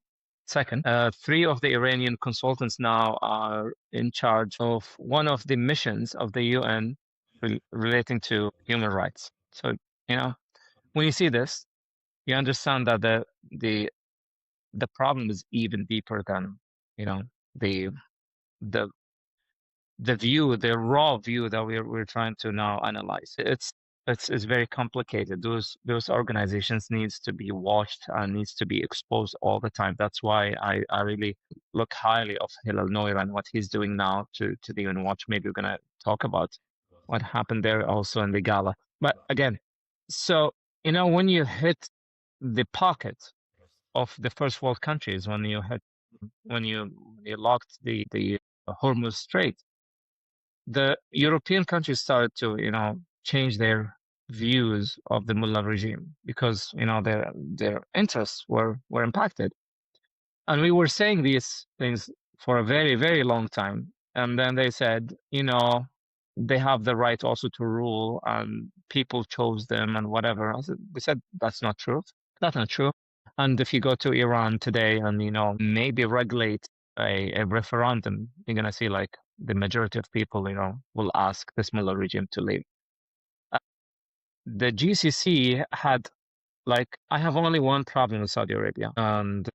Second, 3 of the Iranian consultants now are in charge of one of the missions of the UN relating to human rights. So, when you see this, you understand that the problem is even deeper than, the the the raw view that we're trying to now analyze. It's very complicated. Those organizations needs to be watched and needs to be exposed all the time. That's why I really look highly of Hilal Noir and what he's doing now to the UN Watch. Maybe we're gonna talk about what happened there also in the Gala. But again, so when you hit the pocket of the first world countries, when you locked the Hormuz Strait, the European countries started to, change their views of the mullah regime because, their interests were impacted. And we were saying these things for a very, very long time. And then they said, they have the right also to rule and people chose them and whatever. We said, that's not true. That's not true. And if you go to Iran today and, maybe regulate a referendum, you're going to see like the majority of people, will ask this mullah regime to leave. The GCC had I have only one problem with Saudi Arabia. And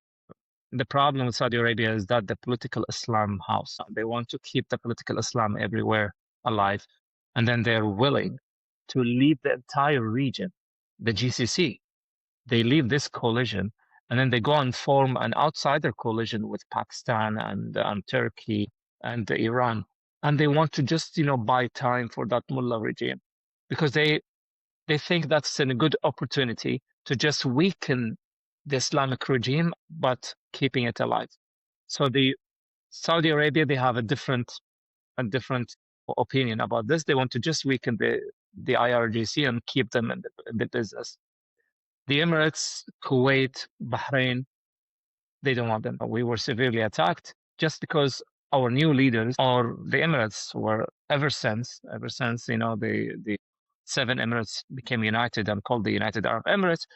the problem with Saudi Arabia is that the political Islam house, they want to keep the political Islam everywhere alive. And then they're willing to leave the entire region, the GCC. They leave this coalition and then they go and form an outsider coalition with Pakistan and Turkey and Iran. And they want to just, buy time for that mullah regime because they think that's a good opportunity to just weaken the Islamic regime, but keeping it alive. So the Saudi Arabia, they have a different opinion about this. They want to just weaken the IRGC and keep them in the business. The Emirates, Kuwait, Bahrain, they don't want them. We were severely attacked just because our new leaders, or the Emirates, were ever since the 7 Emirates became united and called the United Arab Emirates,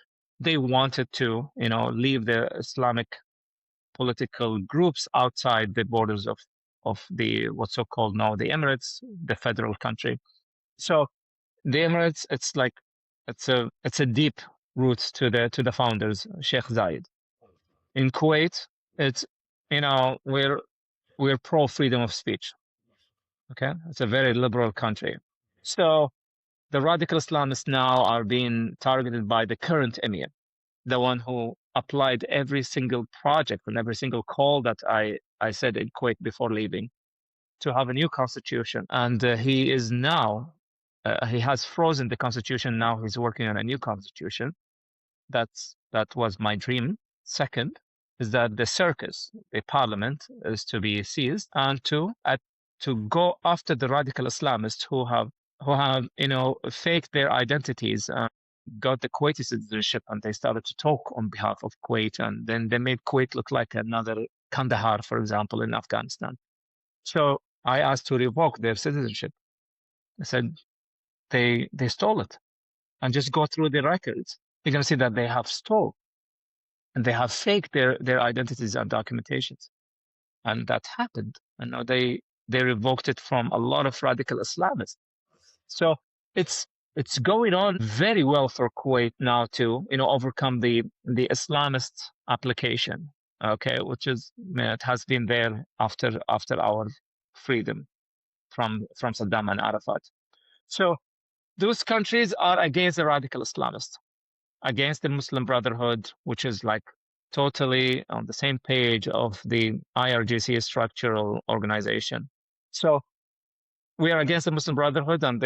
they wanted to leave the Islamic political groups outside the borders of the what's so called now the Emirates, the federal country. So the Emirates, it's a deep roots to the founders, Sheikh Zayed. In Kuwait, it's we're pro freedom of speech. Okay, it's a very liberal country. So the radical Islamists now are being targeted by the current emir, the one who applied every single project and every single call that I said in Kuwait before leaving to have a new constitution. And he is now, he has frozen the constitution. Now he's working on a new constitution. That was my dream. Second is that the circus, the parliament, is to be seized and to go after the radical Islamists who have faked their identities and got the Kuwaiti citizenship, and they started to talk on behalf of Kuwait, and then they made Kuwait look like another Kandahar, for example, in Afghanistan. So I asked to revoke their citizenship. I said they stole it, and just go through the records. You're going to see that they have stole, and they have faked their identities and documentations, and that happened. And now they revoked it from a lot of radical Islamists. So it's going on very well for Kuwait now to overcome the Islamist application, okay, which is it has been there after our freedom from Saddam and Arafat. So those countries are against the radical Islamists, against the Muslim Brotherhood, which is totally on the same page of the IRGC structural organization. So we are against the Muslim Brotherhood, and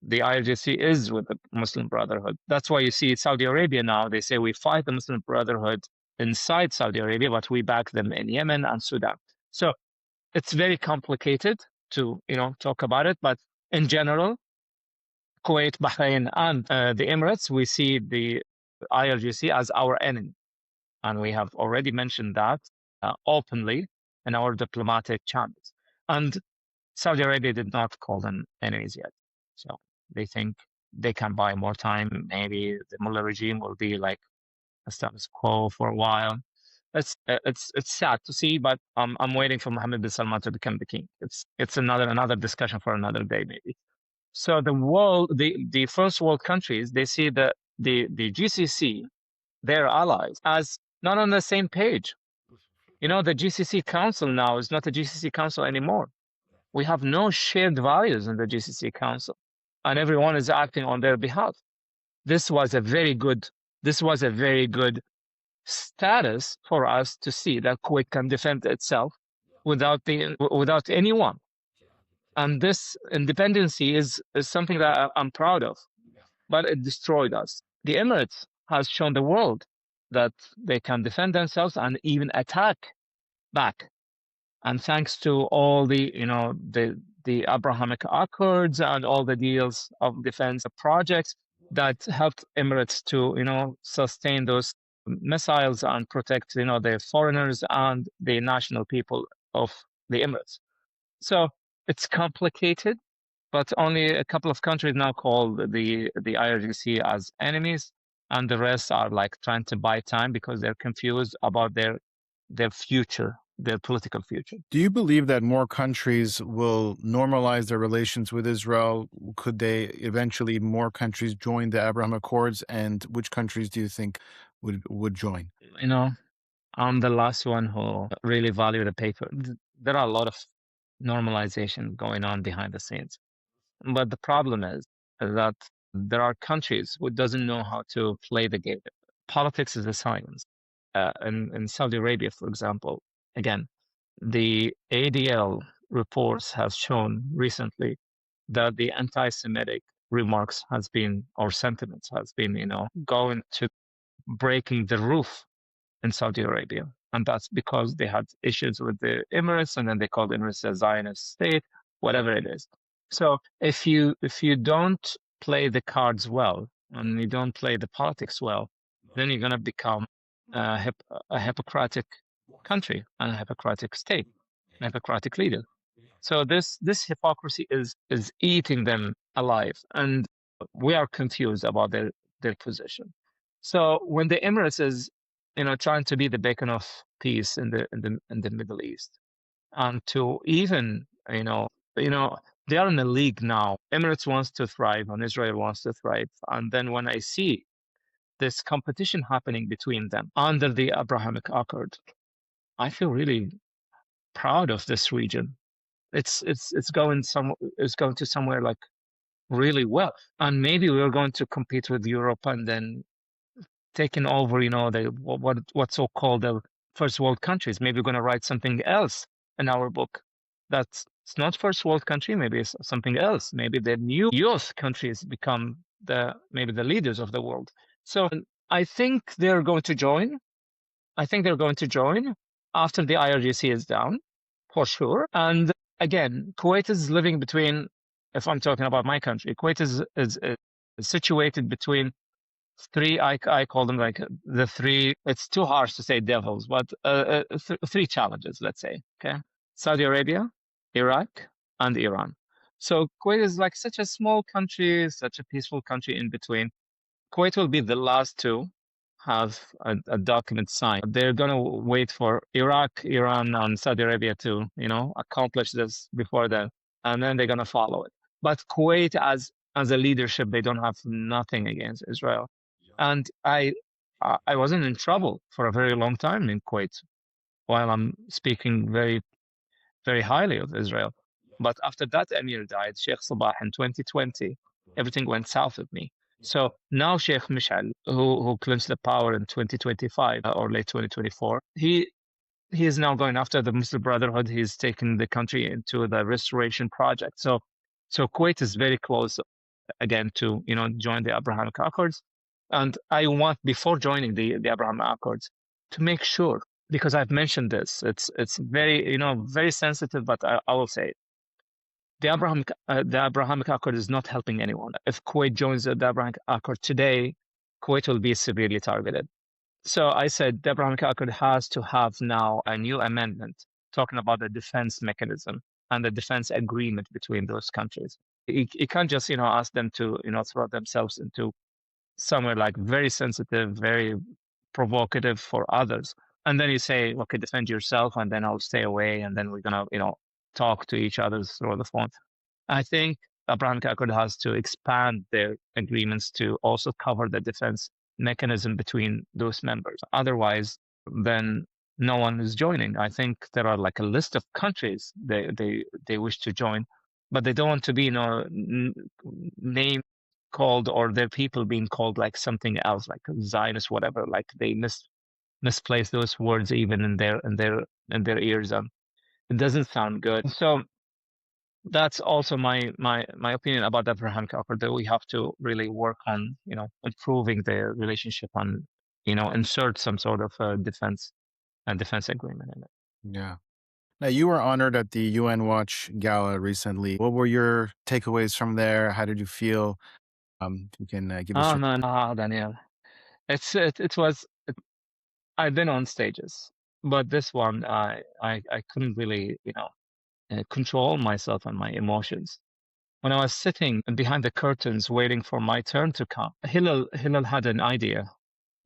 the IRGC is with the Muslim Brotherhood. That's why you see Saudi Arabia now, they say we fight the Muslim Brotherhood inside Saudi Arabia, but we back them in Yemen and Sudan. So it's very complicated to talk about it, but in general, Kuwait, Bahrain, and the Emirates, we see the IRGC as our enemy. And we have already mentioned that openly in our diplomatic channels. And Saudi Arabia did not call them enemies yet. So they think they can buy more time. Maybe the Mullah regime will be like a status quo for a while. It's sad to see, but I'm waiting for Mohammed bin Salman to become the king. It's another discussion for another day, maybe. So the first world countries, they see the GCC, their allies, as not on the same page. The GCC Council now is not a GCC Council anymore. We have no shared values in the GCC Council, and everyone is acting on their behalf. This was a very good status for us to see that Kuwait can defend itself without anyone. And this independency is something that I'm proud of, but it destroyed us. The Emirates has shown the world that they can defend themselves and even attack back. And thanks to all the Abrahamic Accords and all the deals of defense projects that helped Emirates to, sustain those missiles and protect, the foreigners and the national people of the Emirates. So it's complicated, but only a couple of countries now call the IRGC as enemies, and the rest are like trying to buy time because they're confused about their future, their political future. Do you believe that more countries will normalize their relations with Israel? Could they eventually more countries join the Abraham Accords, and which countries do you think would join? I'm the last one who really value the paper. There are a lot of normalization going on behind the scenes. But the problem is that there are countries who doesn't know how to play the game. Politics is a science. In Saudi Arabia, for example, again, the ADL reports have shown recently that the anti-Semitic remarks or sentiments has been, going to breaking the roof in Saudi Arabia. And that's because they had issues with the Emirates, and then they called Emirates a Zionist state, whatever it is. So if you don't play the cards well and you don't play the politics well, then you're going to become a hypocritic country and a hypocritic state, a hypocritic leader. So this hypocrisy is eating them alive, and we are confused about their position. So when the Emirates is trying to be the beacon of peace in the Middle East, and to even they are in a league now. Emirates wants to thrive and Israel wants to thrive. And then when I see this competition happening between them under the Abrahamic Accord, I feel really proud of this region. It's going to somewhere like really well, and maybe we're going to compete with Europe and then taking over, what's so called the first world countries. Maybe we're going to write something else in our book. It's not first world country. Maybe it's something else. Maybe the new youth countries become maybe the leaders of the world. So I think they're going to join. after the IRGC is down, for sure. And again, Kuwait is living between, if I'm talking about my country, Kuwait is situated between three, I call them like the three, it's too harsh to say devils, but three challenges, let's say, okay? Saudi Arabia, Iraq, and Iran. So Kuwait is like such a small country, such a peaceful country in between. Kuwait will be the last to have a document signed. They're going to wait for Iraq, Iran, and Saudi Arabia to, accomplish this before then, and then they're going to follow it. But Kuwait, as a leadership, they don't have nothing against Israel. And I wasn't in trouble for a very long time in Kuwait, while I'm speaking very, very highly of Israel. But after that emir died, Sheikh Sabah, in 2020, everything went south with me. So now Sheikh Mishal, who clinched the power in 2025 or late 2024, he is now going after the Muslim Brotherhood. He's taken the country into the restoration project. So Kuwait is very close again to join the Abrahamic Accords. And I want, before joining the Abrahamic Accords, to make sure, because I've mentioned this, it's very very sensitive, but I will say it. The Abrahamic Accord is not helping anyone. If Kuwait joins the Abrahamic Accord today, Kuwait will be severely targeted. So I said the Abrahamic Accord has to have now a new amendment talking about the defense mechanism and the defense agreement between those countries. You can't just ask them to throw themselves into somewhere like very sensitive, very provocative for others, and then you say, okay, defend yourself, and then I'll stay away, and then we're gonna talk to each other through the phone. I think Abrahamic Accord has to expand their agreements to also cover the defense mechanism between those members. Otherwise, then no one is joining. I think there are like a list of countries they wish to join, but they don't want to be name called, or their people being called like something else, like Zionist, whatever. Like they misplace those words even in their ears. It doesn't sound good. So that's also my opinion about the Abrahamic Accord, that we have to really work on improving the relationship and insert some sort of defense agreement in it. Yeah. Now, you were honored at the UN Watch Gala recently. What were your takeaways from there? How did you feel? You can give us. Daniel, I've been on stages, but this one I couldn't really control myself and my emotions. When I was sitting behind the curtains waiting for my turn to come, Hillel had an idea,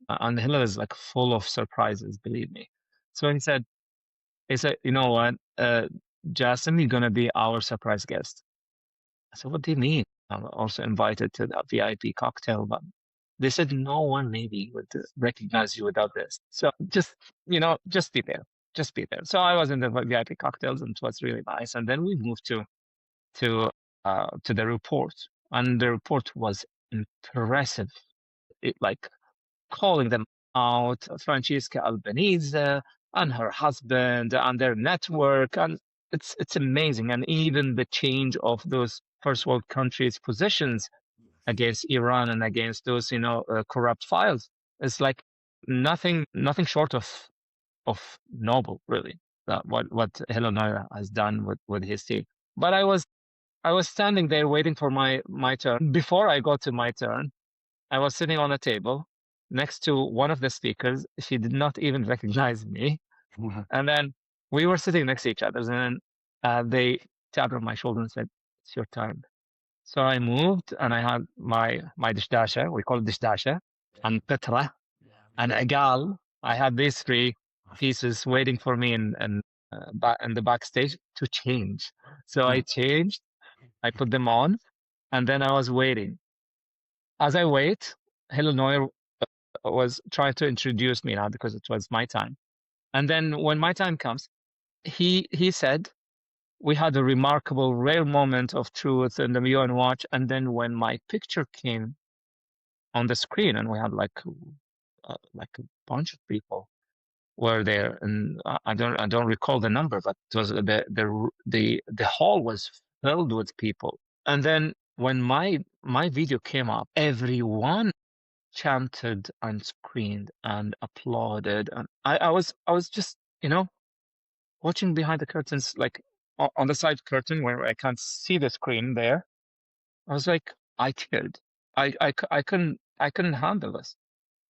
and Hillel is like full of surprises, believe me. So he said, you know what, Jasem, you're gonna be our surprise guest. I said, what do you mean? I'm also invited to that VIP cocktail, but they said no one maybe would recognize you without this. So just be there. Just be there. So I was in the VIP cocktails, and it was really nice. And then we moved to the report, and the report was impressive. Like calling them out, Francesca Albanese and her husband and their network, and it's amazing. And even the change of those first world countries' positions against Iran and against those corrupt files is like nothing short of noble, really. What Hillel Neuer has done with his team. But I was standing there waiting for my turn. Before I got to my turn, I was sitting on a table next to one of the speakers. She did not even recognize me. And then we were sitting next to each other, and then they tapped on my shoulder and said, "It's your turn." So I moved, and I had my dishdasha, we call it dishdasha, and Petra, and Exile. I had these three pieces waiting for me in the backstage to change. So I changed, I put them on, and then I was waiting. As I wait, Hillel Neuer was trying to introduce me now because it was my time. And then when my time comes, he said, we had a remarkable, rare moment of truth in the UN Watch. And then when my picture came on the screen, and we had like a bunch of people were there, and I don't recall the number, but it was the hall was filled with people. And then when my video came up, everyone chanted and screamed and applauded, and I was just watching behind the curtains, like on the side curtain where I can't see the screen there. I was like, I teared. I couldn't handle this.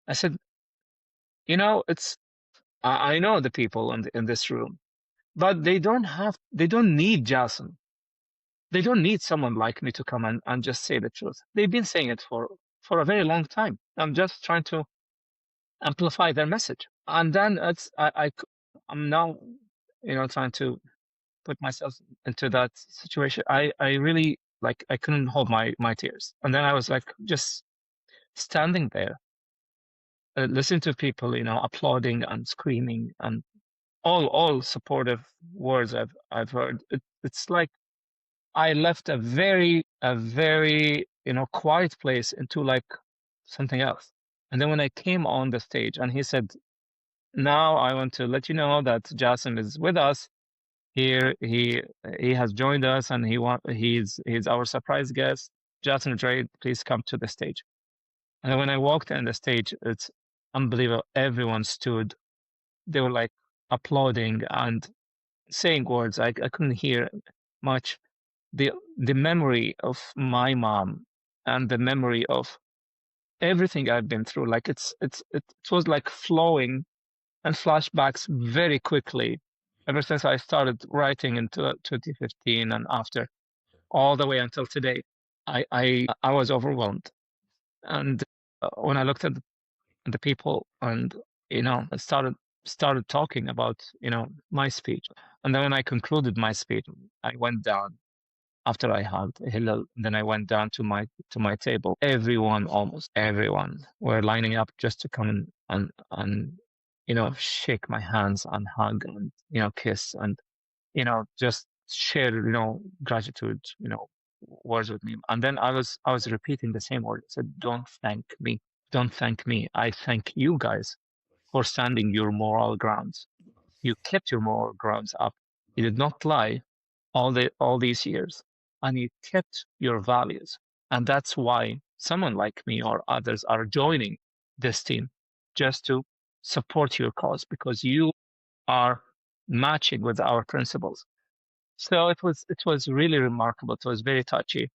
I said, I know the people in this room, but they don't need Jasem. They don't need someone like me to come and just say the truth. They've been saying it for a very long time. I'm just trying to amplify their message. And then I'm now, trying to put myself into that situation. I really, like, I couldn't hold my tears. And then I was like, just standing there, listening to people, applauding and screaming and all supportive words I've heard. It's like I left a very quiet place into like something else. And then when I came on the stage, and he said, "Now I want to let you know that Jasem is with us here. He has joined us, and he's our surprise guest. Jasem Aljuraid, please come to the stage. And when I walked in the stage, it's unbelievable. Everyone stood. They were like applauding and saying words. I couldn't hear much. The memory of my mom and the memory of everything I've been through, like it was like flowing and flashbacks very quickly ever since I started writing in 2015 and after, all the way until today. I was overwhelmed. And when I looked at the people and, I started talking about, my speech. And then when I concluded my speech, I went down after I hugged Hillel. Then I went down to my table. Everyone, almost everyone, were lining up just to come and shake my hands and hug and, kiss and, just share, gratitude, words with me. And then I was repeating the same word. I said, don't thank me. Don't thank me. I thank you guys for standing your moral grounds. You kept your moral grounds up. You did not lie all these years, and you kept your values. And that's why someone like me or others are joining this team, just to support your cause, because you are matching with our principles. So it was really remarkable. It was very touchy.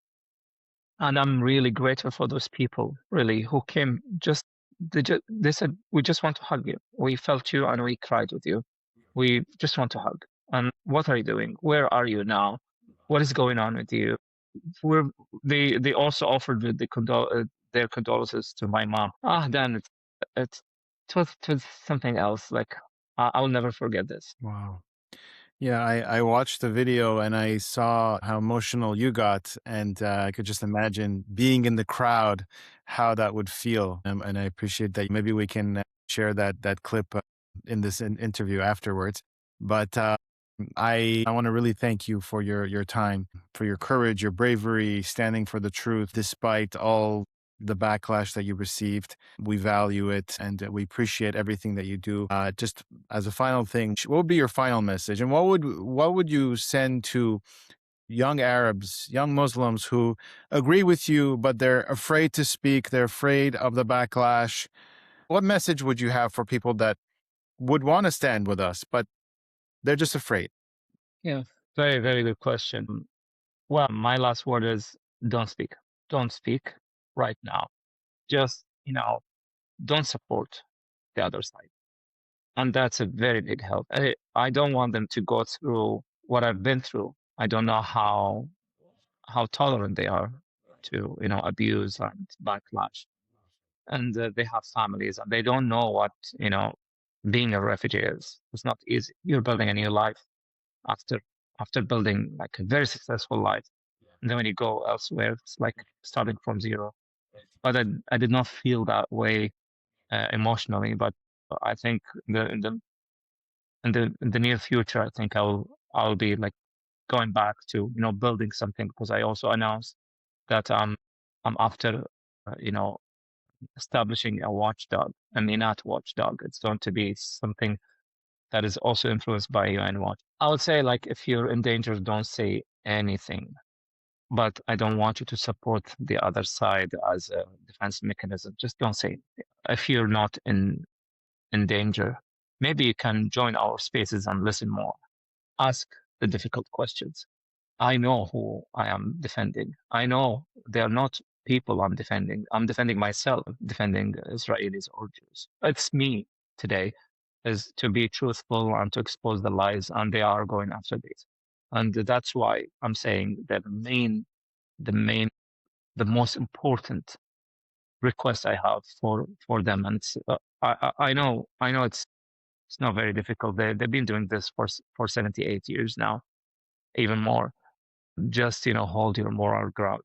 And I'm really grateful for those people, really, who came they said, we just want to hug you. We felt you and we cried with you. We just want to hug. And what are you doing? Where are you now? What is going on with you? They also offered their condolences to my mom. Then it was something else. Like I'll never forget this. Wow. Yeah, I watched the video and I saw how emotional you got, and I could just imagine being in the crowd, how that would feel. And I appreciate that. Maybe we can share that clip in this interview afterwards. But I want to really thank you for your time, for your courage, your bravery, standing for the truth, despite all the backlash that you received. We value it and we appreciate everything that you do. Just as a final thing, what would be your final message, and what would you send to young Arabs, young Muslims who agree with you, but they're afraid to speak, they're afraid of the backlash? What message would you have for people that would want to stand with us, but they're just afraid? Yeah, very, very good question. Well, my last word is don't speak. Don't speak right now. Just, don't support the other side. And that's a very big help. I don't want them to go through what I've been through. I don't know how tolerant they are to, abuse and backlash. And they have families and they don't know what, being a refugee is. It's not easy. You're building a new life after building like a very successful life. And then when you go elsewhere, it's like starting from zero. But I did not feel that way emotionally. But I think in the near future, I think I'll be like going back to building something, because I also announced that I'm after establishing a watchdog. I mean, not watchdog. It's going to be something that is also influenced by UN Watch. I would say, like, if you're in danger, don't say anything. But I don't want you to support the other side as a defense mechanism. Just don't say anything. If you're not in danger, maybe you can join our spaces and listen more. Ask the difficult questions. I know who I am defending. I know they're not people I'm defending. I'm defending myself, defending Israelis or Jews. It's me today, is to be truthful and to expose the lies, and they are going after this. And that's why I'm saying that the most important request I have for them, and it's, I know it's not very difficult. They've been doing this for 78 years now, even more. Just hold your moral ground.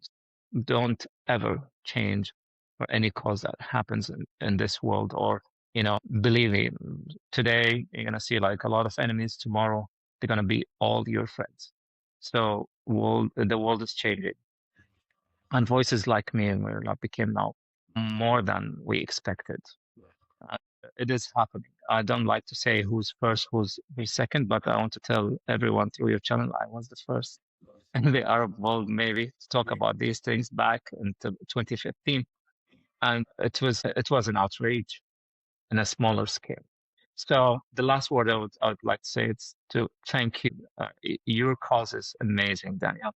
Don't ever change for any cause that happens in this world. Or believe me, today you're gonna see like a lot of enemies. Tomorrow they're gonna be all your friends. So the world is changing, and voices like me became now more than we expected. Uh, it is happening. I don't like to say who's first, who's second, but I want to tell everyone through your channel, I was the first. in the Arab world, maybe, to talk about these things back in 2015. And it was an outrage in a smaller scale. So the last word I would like to say is to thank you. Your cause is amazing, Daniel.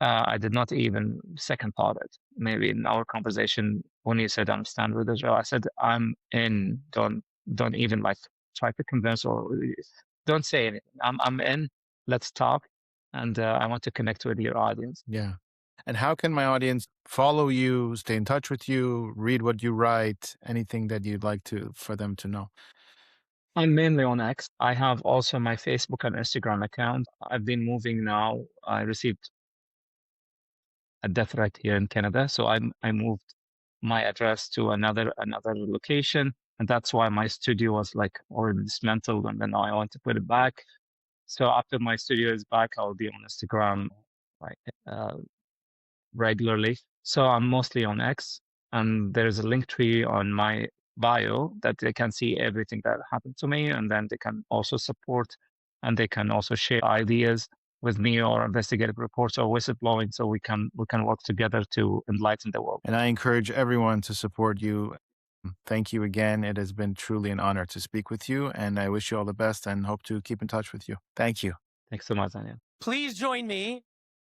I did not even second thought it. Maybe in our conversation when you said I'm stand with Israel, I said I'm in. Don't even like try to convince or don't say anything. I'm in. Let's talk, and I want to connect with your audience. Yeah. And how can my audience follow you, stay in touch with you, read what you write, anything that you'd like for them to know? I'm mainly on X. I have also my Facebook and Instagram account. I've been moving now. I received a death threat here in Canada, so I moved my address to another location, and that's why my studio was like already dismantled, and then now I want to put it back. So after my studio is back, I'll be on Instagram like regularly. So I'm mostly on X, and there's a link tree on my bio that they can see everything that happened to me, and then they can also support, and they can also share ideas with me or investigative reports or whistleblowing, so we can work together to enlighten the world. And I encourage everyone to support you. Thank you again. It has been truly an honor to speak with you, and I wish you all the best and hope to keep in touch with you. Thank you. Thanks so much, Daniel. Please join me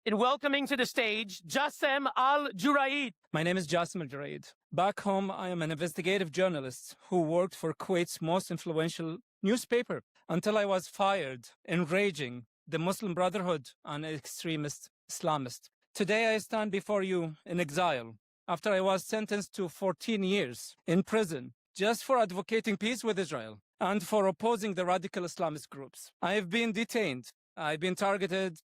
in welcoming to the stage Jasem Aljuraid. My name is Jasem Aljuraid. Back home, I am an investigative journalist who worked for Kuwait's most influential newspaper until I was fired, enraging the Muslim Brotherhood, an extremist Islamist. Today, I stand before you in exile after I was sentenced to 14 years in prison just for advocating peace with Israel and for opposing the radical Islamist groups. I have been detained. I've been targeted.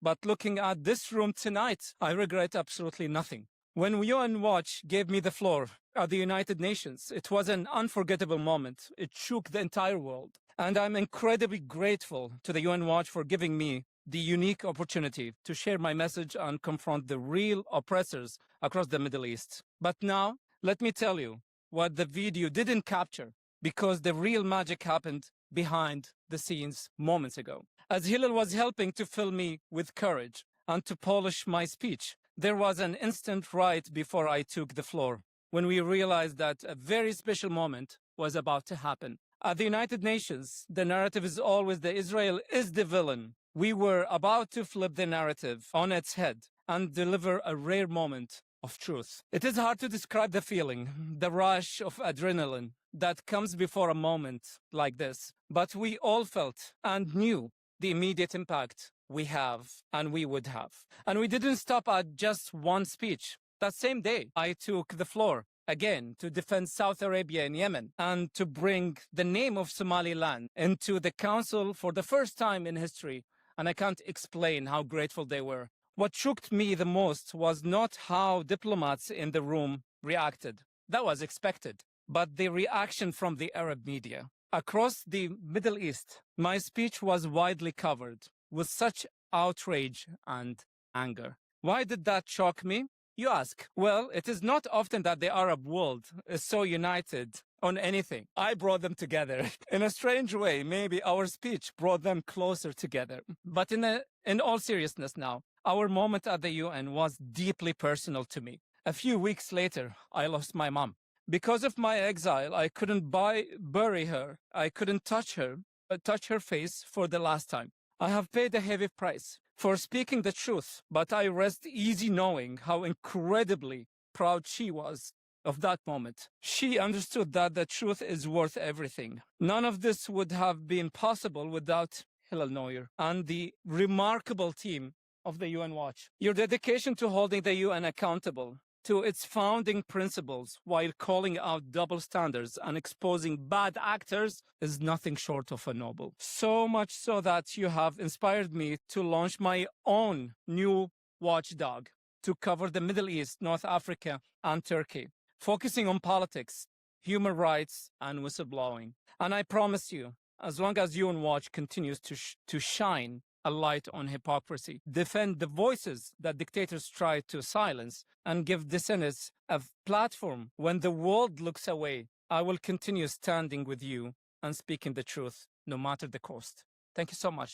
But looking at this room tonight, I regret absolutely nothing. When UN Watch gave me the floor at the United Nations, it was an unforgettable moment. It shook the entire world. And I'm incredibly grateful to the UN Watch for giving me the unique opportunity to share my message and confront the real oppressors across the Middle East. But now, let me tell you what the video didn't capture, because the real magic happened behind the scenes moments ago. As Hillel was helping to fill me with courage and to polish my speech, there was an instant right before I took the floor when we realized that a very special moment was about to happen. At the United Nations, the narrative is always that Israel is the villain. We were about to flip the narrative on its head and deliver a rare moment of truth. It is hard to describe the feeling, the rush of adrenaline that comes before a moment like this, but we all felt and knew the immediate impact we have and we would have. And we didn't stop at just one speech. That same day, I took the floor again to defend South Arabia and Yemen and to bring the name of Somaliland into the council for the first time in history. And I can't explain how grateful they were. What shocked me the most was not how diplomats in the room reacted. That was expected. But the reaction from the Arab media. Across the Middle East, my speech was widely covered with such outrage and anger. Why did that shock me? You ask. Well, it is not often that the Arab world is so united on anything. I brought them together. In a strange way, maybe our speech brought them closer together. But in all seriousness now, our moment at the UN was deeply personal to me. A few weeks later, I lost my mom. Because of my exile, I couldn't bury her. I couldn't touch her face for the last time. I have paid a heavy price for speaking the truth, but I rest easy knowing how incredibly proud she was of that moment. She understood that the truth is worth everything. None of this would have been possible without Hillel Neuer and the remarkable team of the UN Watch. Your dedication to holding the UN accountable to its founding principles while calling out double standards and exposing bad actors is nothing short of a noble. So much so that you have inspired me to launch my own new watchdog to cover the Middle East, North Africa, and Turkey, focusing on politics, human rights, and whistleblowing. And I promise you, as long as UN Watch continues to shine a light on hypocrisy, defend the voices that dictators try to silence, and give dissenters a platform when the world looks away, I will continue standing with you and speaking the truth, no matter the cost. Thank you so much.